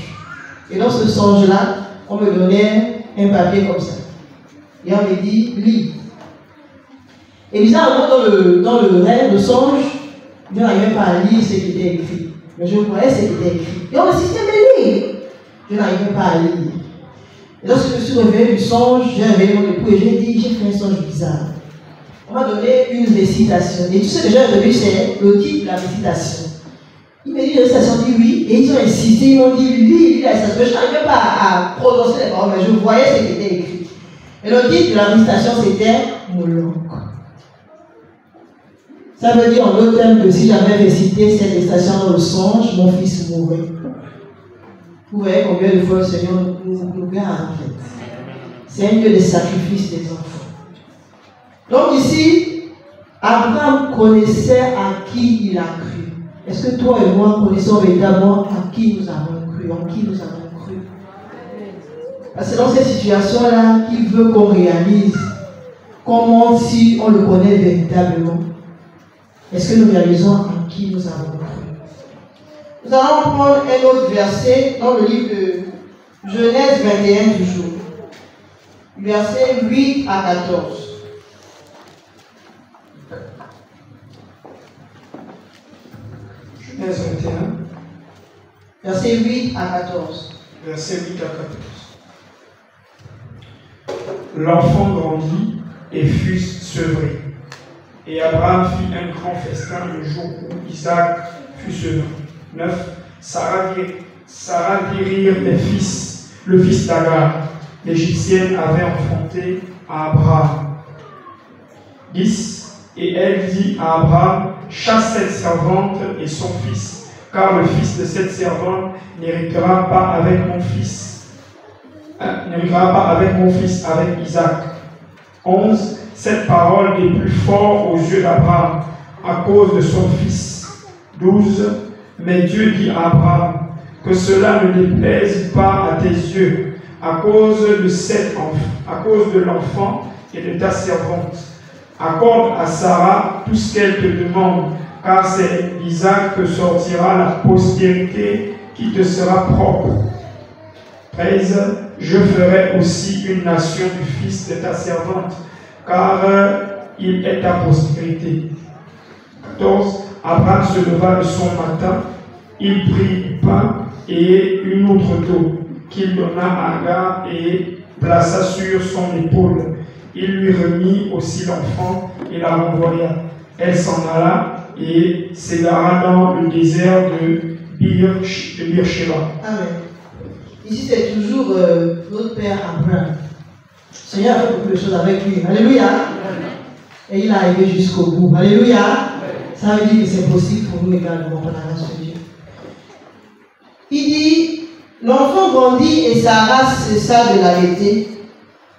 Et dans ce songe-là, on me donnait un papier comme ça. Et on me dit, lis. Et bizarrement, dans le rêve, le songe, je n'arrivais pas à lire ce qui était écrit. Mais je voyais ce qui était écrit. Et on insistait de lire. Je n'arrivais pas à lire. Et lorsque je me suis réveillé du songe, j'ai réveillé mon époux et j'ai dit, j'ai fait un songe bizarre. On m'a donné une récitation. Et tout ce que j'ai retenu, c'est le titre de la récitation. Il m'a dit une récitation, dit oui. Et ils ont insisté, ils m'ont dit, lis la récitation. Je n'arrivais pas à prononcer les paroles, mais je voyais ce qui était écrit. Et le titre de la récitation, c'était Moloch. Ça veut dire en d'autres termes que si j'avais récité cette récitation dans le songe, mon fils mourrait. Vous voyez combien de fois le Seigneur nous garde en fait. C'est un Dieu de sacrifice des enfants. Donc ici, Abraham connaissait à qui il a cru. Est-ce que toi et moi connaissons véritablement à qui nous avons cru, en qui nous avons cru? Parce que dans cette situation-là, il veut qu'on réalise comment si on le connaît véritablement. Est-ce que nous réalisons à qui nous avons cru? Nous allons prendre un autre verset dans le livre de Genèse 21 toujours. Versets 8 à 14. Genèse 21. Versets 8 à 14. Verset 8 à 14. L'enfant grandit et fut sevré. Et Abraham fit un grand festin le jour où Isaac fut sevré. 9. Sarah guérit le fils d'Agar. L'Égyptienne avait enfanté à Abraham. 10. Et elle dit à Abraham, chasse cette servante et son fils, car le fils de cette servante n'héritera pas avec mon fils. Avec Isaac. 11. Cette parole est plus forte aux yeux d'Abraham à cause de son fils. 12. Mais Dieu dit à Abraham, que cela ne déplaise pas à tes yeux, à cause de l'enfant et de ta servante. Accorde à Sarah tout ce qu'elle te demande, car c'est d'Isaac que sortira la postérité qui te sera propre. 13. Je ferai aussi une nation du fils de ta servante, car il est ta postérité. 14. Abraham se leva de son matin, il prit du pain et une autre d'eau, qu'il donna à Agar et plaça sur son épaule. Il lui remit aussi l'enfant et la renvoya. Elle s'en alla et s'égara dans le désert de Beersheba. Amen. Ici, c'est toujours notre père Abraham. Le Seigneur a fait beaucoup de choses avec lui. Alléluia. Et il a arrivé jusqu'au bout. Alléluia. Ça veut dire que c'est possible pour nous également par la grâce de Dieu. Il dit, l'enfant grandit et Sarah cessa de l'allaiter.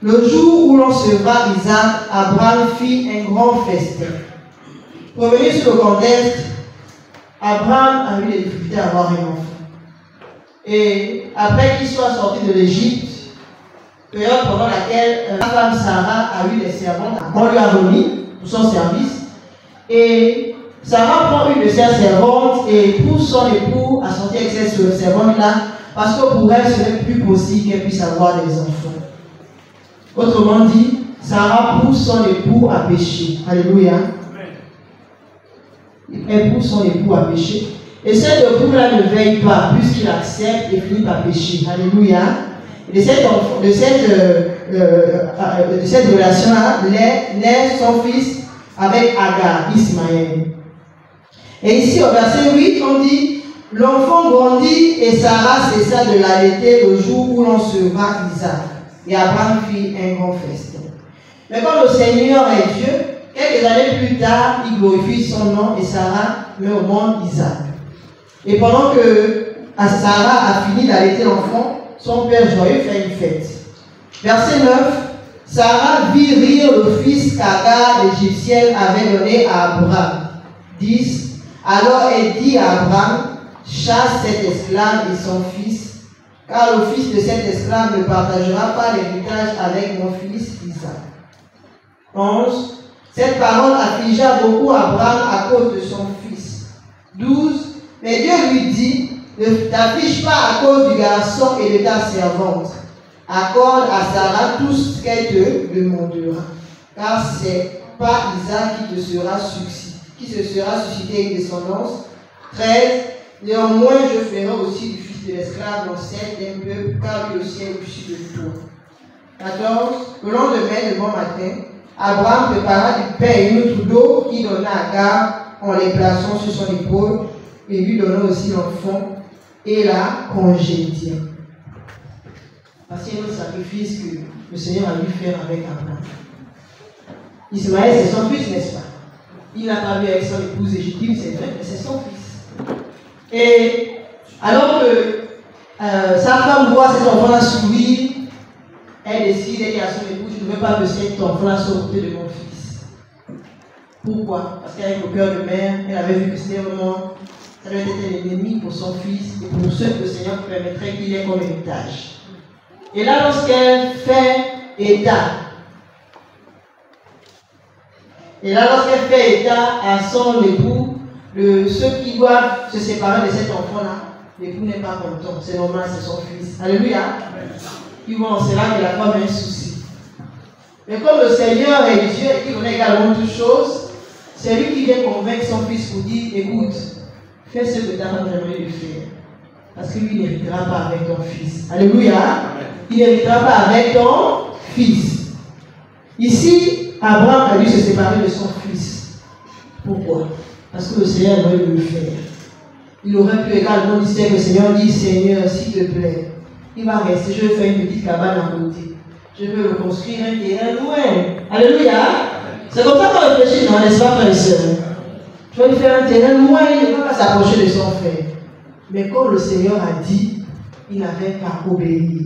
Le jour où l'on sevra Isaac, Abraham fit un grand festin. Pour revenir sur le contexte, Abraham a eu des difficultés à avoir un enfant. Et après qu'il soit sorti de l'Égypte, période pendant laquelle la femme Sarah a eu des servantes, on lui a remis pour son service. Et Sarah prend une de ses servantes et pousse son époux à sortir avec cette servante-là, parce que pour elle, ce n'est plus possible qu'elle puisse avoir des enfants. Autrement dit, Sarah pousse son époux à pécher. Alléluia. Elle pousse son époux à pécher. Et cet époux-là ne veille pas, puisqu'il accepte et finit par pécher. Alléluia. Et de cette relation-là, naît son fils avec Agar, Ismaël. Et ici, au verset 8, on dit, l'enfant grandit et Sarah cessa de l'allaiter le jour où l'on sevra Isaac. Et Abraham fit un grand festin. Mais quand le Seigneur est Dieu, quelques années plus tard, il glorifie son nom et Sarah met au monde Isaac. Et pendant que Sarah a fini d'allaiter l'enfant, son père joyeux fait une fête. Verset 9, Sarah vit rire le fils qu'Agar, l'Égyptienne, avait donné à Abraham. 10, alors elle dit à Abraham, chasse cet esclave et son fils, car le fils de cet esclave ne partagera pas l'héritage avec mon fils Isaac. 11. Cette parole affligea beaucoup Abraham à cause de son fils. 12. Mais Dieu lui dit, ne t'afflige pas à cause du garçon et de ta servante. Accorde à Sarah tout ce qu'elle te demandera, car c'est pas Isaac qui se sera suscité une descendance. 13. Néanmoins, je ferai aussi du fils de l'esclave l'ancêtre d'un peuple, car lui aussi est issu de toi. 14. Le lendemain, le bon matin, Abraham prépara du pain et une autre d'eau qu'il donna à Agar en les plaçant sur son épaule et lui donna aussi l'enfant et la congédia. Parce qu'il y a un autre sacrifice que le Seigneur a dû faire avec Abraham. Ismaël, c'est son fils, n'est-ce pas? Il n'a pas vu avec son épouse légitime, c'est vrai, mais c'est son fils. Et alors que sa femme voit cet enfant-là sourire, elle décide, elle dit à son époux, je ne veux pas que cet enfant-là soit aux côtés de mon fils. Pourquoi? Parce qu'avec le cœur de mère, elle avait vu que c'était vraiment, ça devait être un ennemi pour son fils et pour ceux que le Seigneur permettrait qu'il ait comme héritage. Et là, lorsqu'elle fait état à son époux, ceux qui doivent se séparer de cet enfant-là, l'époux n'est pas content. C'est normal, c'est son fils. Alléluia. Ils vont, c'est là que la femme a un souci. Mais comme le Seigneur est Dieu et qu'il connaît également toutes choses, c'est lui qui vient convaincre son fils pour dire, écoute, fais ce que ta femme aimerait lui faire. Parce que lui n'héritera pas avec ton fils. Alléluia. Il n'héritera pas avec ton fils. Ici, Abraham a dû se séparer de son fils. Pourquoi? Parce que le Seigneur voulait le faire. Il aurait pu également dire que le Seigneur dit, Seigneur, s'il te plaît, il va rester, je vais faire une petite cabane à côté. Je veux le construire un terrain loin. Alléluia. C'est comme ça qu'on réfléchit, non, n'est-ce pas, frère et soeur? Je vais lui faire un terrain loin, il ne va pas s'approcher de son frère. Mais comme le Seigneur a dit, il n'avait qu'à obéir.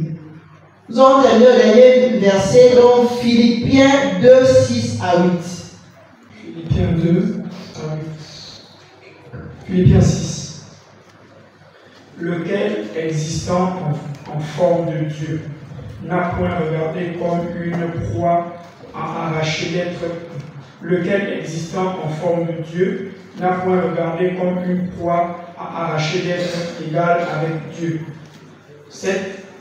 Nous allons terminer le dernier verset dans Philippiens 2, 6 à 8. Philippiens 2, à 8. Philippiens 6. lequel, existant en forme de Dieu, n'a point regardé comme une proie à arracher d'être, lequel, existant en forme de Dieu, n'a point regardé comme une proie à arracher d'être égal avec Dieu.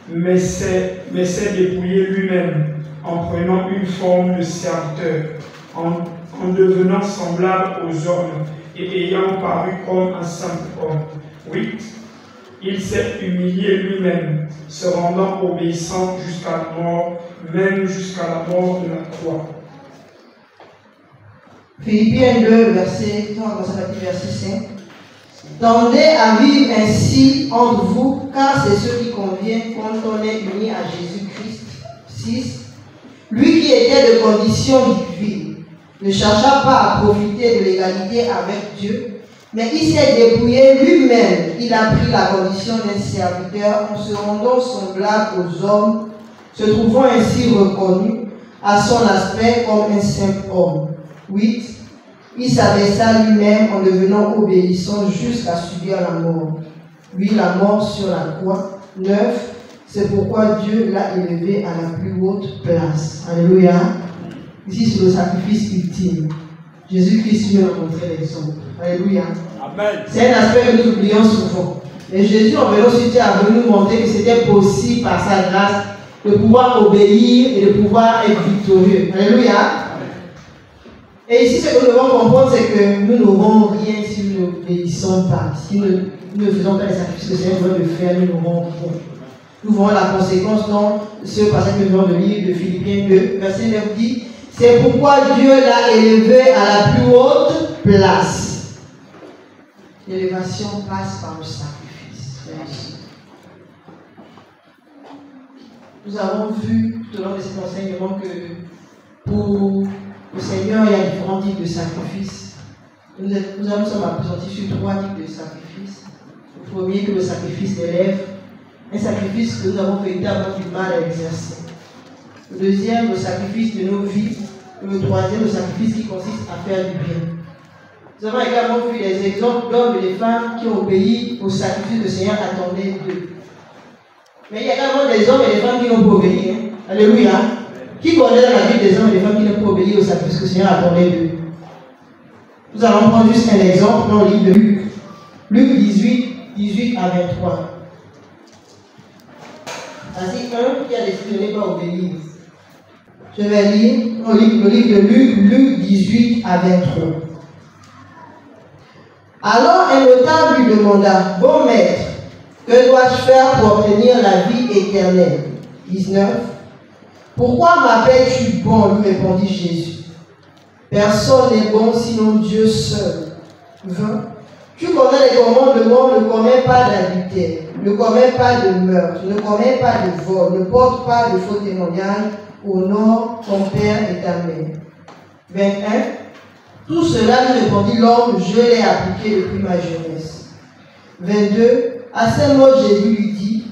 Mais s'est dépouillé lui-même en prenant une forme de serviteur, en devenant semblable aux hommes et ayant paru comme un simple homme. 8. Il s'est humilié lui-même, se rendant obéissant jusqu'à la mort, même jusqu'à la mort de la croix. Philippiens 2, verset 5. Tendez à vivre ainsi entre vous, car c'est ce qui convient quand on est uni à Jésus-Christ. 6. Lui qui était de condition divine ne chercha pas à profiter de l'égalité avec Dieu, mais il s'est dépouillé lui-même. Il a pris la condition d'un serviteur en se rendant semblable aux hommes, se trouvant ainsi reconnu à son aspect comme un simple homme. 8. Il s'abaissa lui-même en devenant obéissant jusqu'à subir la mort. Oui, la mort sur la croix. 9. C'est pourquoi Dieu l'a élevé à la plus haute place. Alléluia. Ici, c'est le sacrifice ultime. Jésus-Christ lui a montré l'exemple. Alléluia. Amen. C'est un aspect que nous oublions souvent. Et Jésus, en venant sur terre, a voulu nous montrer que c'était possible par sa grâce de pouvoir obéir et de pouvoir être victorieux. Alléluia. Et ici, ce que nous devons comprendre, c'est que nous n'aurons rien si nous n'obéissons pas. Si nous ne faisons pas les sacrifices que le Seigneur veut faire, nous n'aurons rien. Nous voyons la conséquence dans ce passage que nous venons de lire de Philippiens 2, verset 9 dit, c'est pourquoi Dieu l'a élevé à la plus haute place. L'élévation passe par le sacrifice. Nous avons vu tout au long de cet enseignement que pour le Seigneur, il y a différents types de sacrifices. Nous sommes appesantis sur 3 types de sacrifices. Le premier, que le sacrifice des lèvres, un sacrifice que nous avons véritablement du mal à exercer. Le deuxième, le sacrifice de nos vies. Et le troisième, le sacrifice qui consiste à faire du bien. Nous avons également vu des exemples d'hommes et de femmes qui ont obéi au sacrifice que le Seigneur attendait d'eux. Mais il y a également des hommes et des femmes qui n'ont pas obéi. Hein? Alléluia. Qui connaît dans la vie des hommes et des femmes qui n'ont pas obéi au sacrifice que le Seigneur attendait d'eux? Nous allons prendre juste un exemple dans le livre de Luc. Luc 18 à 23. Ainsi, un qui a décidé de ne pas obéir. Je vais lire le livre de Luc 18 à 23. Alors un notable lui demanda, bon maître, que dois-je faire pour obtenir la vie éternelle? 19. Pourquoi m'appelles-tu bon? Lui répondit Jésus. Personne n'est bon sinon Dieu seul. 20. Tu connais les commandements, ne commets pas d'adultère, ne commets pas de meurtre, ne commets pas de vol, ne porte pas de faux témoignages, honore ton père et ta mère. 21. Tout cela, lui répondit l'homme, je l'ai appliqué depuis ma jeunesse. 22. À ces mots, Jésus lui dit,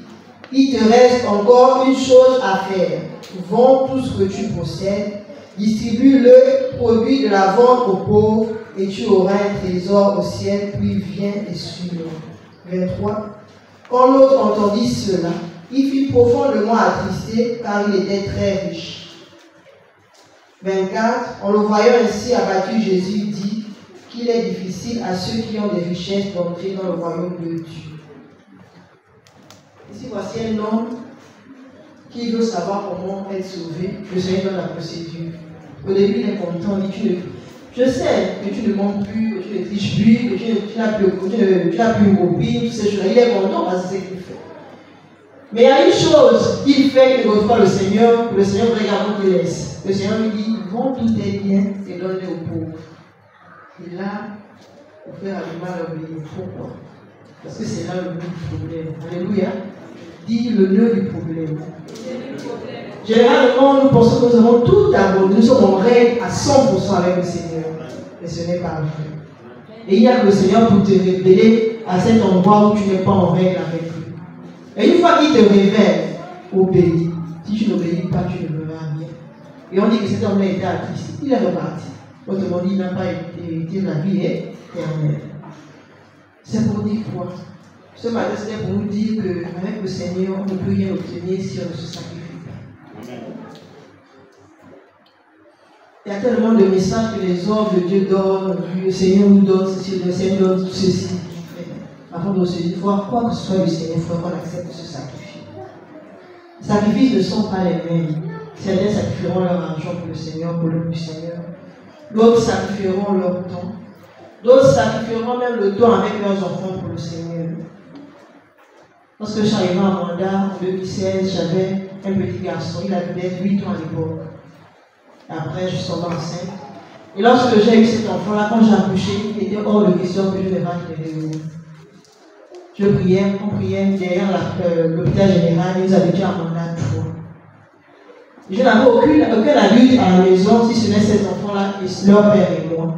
il te reste encore une chose à faire. Vends tout ce que tu possèdes, distribue le produit de la vente aux pauvres, et tu auras un trésor au ciel, puis viens et suis-le. 23. Quand l'autre entendit cela, il fut profondément attristé, car il était très riche. 24. En le voyant ainsi abattu, Jésus dit qu'il est difficile à ceux qui ont des richesses d'entrer dans le royaume de Dieu. Ici, voici un homme qui veut savoir comment être sauvé. Le Seigneur donne la procédure. Au début, il est content, il dit, je sais que tu ne mens plus, que tu ne triches plus, que tu n'as plus une copine, toutes ces choses. Il est content parce que c'est ce qu'il fait. Mais il y a une chose qu'il fait qui ne veut pas le Seigneur, que le Seigneur veut également qu'il laisse. Le Seigneur lui dit, vends tous tes biens et donne-les aux pauvres. Et là, on fait du mal à oublier. Pourquoi? Parce que c'est là le nœud du problème. Alléluia. Dit le nœud du problème. Généralement, nous pensons que nous avons tout abordé. Nous sommes en règle à 100% avec le Seigneur. Mais ce n'est pas vrai. Et il n'y a que le Seigneur pour te révéler à cet endroit où tu n'es pas en règle avec lui. Et une fois qu'il te révèle, obéis. Si tu n'obéis pas, tu ne verras rien. Et on dit que cet homme-là était attristé. Il est reparti. Autrement dit, il n'a pas hérité de la vie éternelle. C'est pour dire quoi? Ce matin, c'était pour nous dire qu'avec le Seigneur, on ne peut rien obtenir si on ne se sacrifie pas. Il y a tellement de messages que les hommes de Dieu donnent, le Seigneur nous donne ceci, le Seigneur donne ceci. Avant de se dire, quoi que ce soit le Seigneur, il faut qu'on accepte de se sacrifier. Les sacrifices ne sont pas les mêmes. Certains sacrifieront leur argent pour le Seigneur, pour le Seigneur. D'autres sacrifieront leur temps. D'autres sacrifieront même le temps avec leurs enfants pour le Seigneur. Lorsque je suis arrivé à Manda en 2016, j'avais un petit garçon, il avait peut-être 8 ans à l'époque. Après, je suis tombée enceinte. Et lorsque j'ai eu cet enfant-là, quand j'ai accouché, il était hors de question que je ne rentre les réunions. On priait derrière l'hôpital général, ils avaient déjà à Manda 3. Je n'avais aucun adulte à la maison, si ce n'est ces enfants-là, leur père et moi.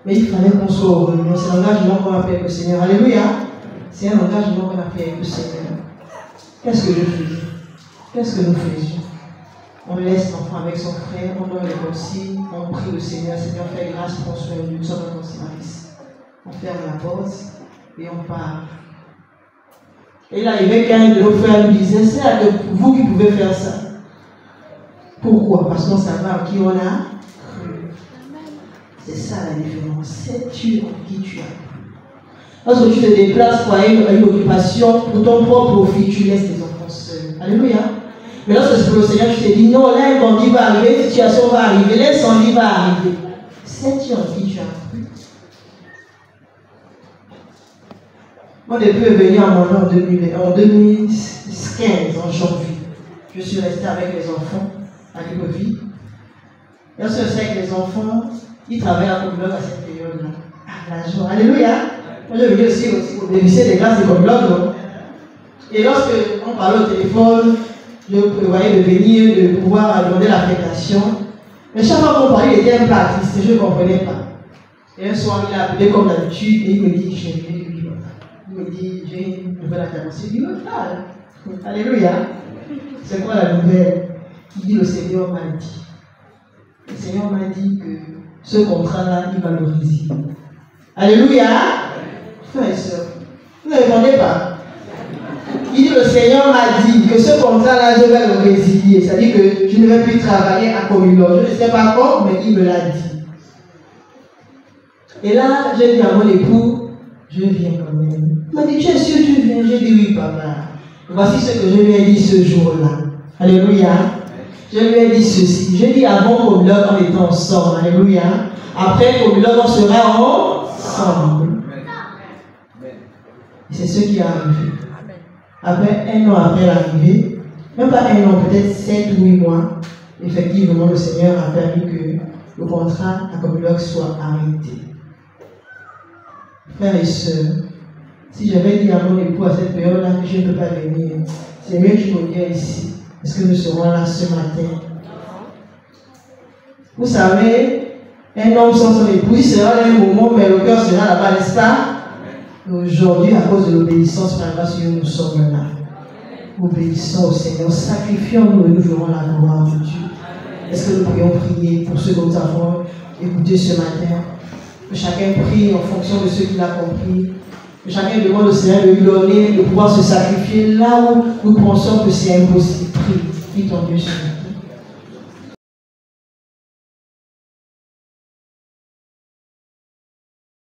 Mais il fallait qu'on soit au réunion. C'est l'engagement qu'on a fait avec le Seigneur. Alléluia. C'est un engagement qu'on a fait avec le Seigneur. Qu'est-ce que je faisais? Qu'est-ce que nous faisions? On laisse l'enfant avec son frère, on donne les consignes, on prie le Seigneur. Seigneur, fais grâce, prends soin de nous, sommes dans ton service. On ferme la porte et on part. Et il arrivait qu'un de nos frères nous disait, c'est à vous qui pouvez faire ça. Pourquoi? Parce qu'on savait en qui on a cru. C'est ça la différence. Sais-tu en qui tu as cru? Lorsque tu te déplaces pour aller à une occupation, pour ton propre profit, tu laisses tes enfants seuls. Alléluia. Mais lorsque c'est pour le Seigneur, tu te dis, non, là, un bandit va arriver, une situation va arriver, l'incendie va arriver. Sais-tu en qui tu as cru? Moi, depuis venir à mon en 2015, en janvier, je suis resté avec les enfants à Libreville. Lorsque je sais que les enfants, ils travaillent à Comblog à cette période-là. Ah, la joie. Alléluia. Moi, je venais aussi pour bénéficier des grâces de Comblog. Et lorsque on parlait au téléphone, je prévoyais de venir, de pouvoir demander l'affectation. Mais chaque fois qu'on parlait, il était un peu artiste, je ne comprenais pas. Et un soir, il a appelé comme d'habitude et il me dit, je viens de lui. Il me dit, j'ai une nouvelle intervention. Il dit, alléluia. C'est quoi la nouvelle? Il dit, le Seigneur m'a dit. Le Seigneur m'a dit que ce contrat-là, il va le résilier. Alléluia. Frères et sœurs, vous ne répondez pas. Il dit, le Seigneur m'a dit que ce contrat-là, je vais le résilier. C'est-à-dire que je ne vais plus travailler à Comilor. Je ne sais pas quand, mais il me l'a dit. Et là, j'ai dit à mon époux, je viens quand même. Il m'a dit, tu es sûr que tu viens? J'ai dit, oui, papa. Voici ce que je lui ai dit ce jour-là. Alléluia. Je lui ai dit ceci. Je dis avant Comilor, on était ensemble. Alléluia. Après Comilor, on sera ensemble. Et c'est ce qui est arrivé. Après un an après l'arrivée, même pas un an, peut-être 7 ou 8 mois, effectivement, le Seigneur a permis que le contrat à Comilor soit arrêté. Frères et sœurs, si j'avais dit à mon époux à cette période-là que je ne peux pas venir, c'est mieux que je vienne ici. Est-ce que nous serons là ce matin? Vous savez, un homme sans son époux, il sera là un moment, mais le cœur sera là-bas, n'est-ce pas? Aujourd'hui, à cause de l'obéissance, par la grâce de Dieu, nous sommes là. Obéissons au Seigneur, sacrifions-nous et nous verrons la gloire de Dieu. Est-ce que nous pourrions prier pour ceux que nous avons écoutés ce matin? Que chacun prie en fonction de ce qu'il a compris. Que chacun demande au Seigneur de lui donner, de pouvoir se sacrifier là où nous pensons que c'est impossible. Prie ton Dieu, Seigneur.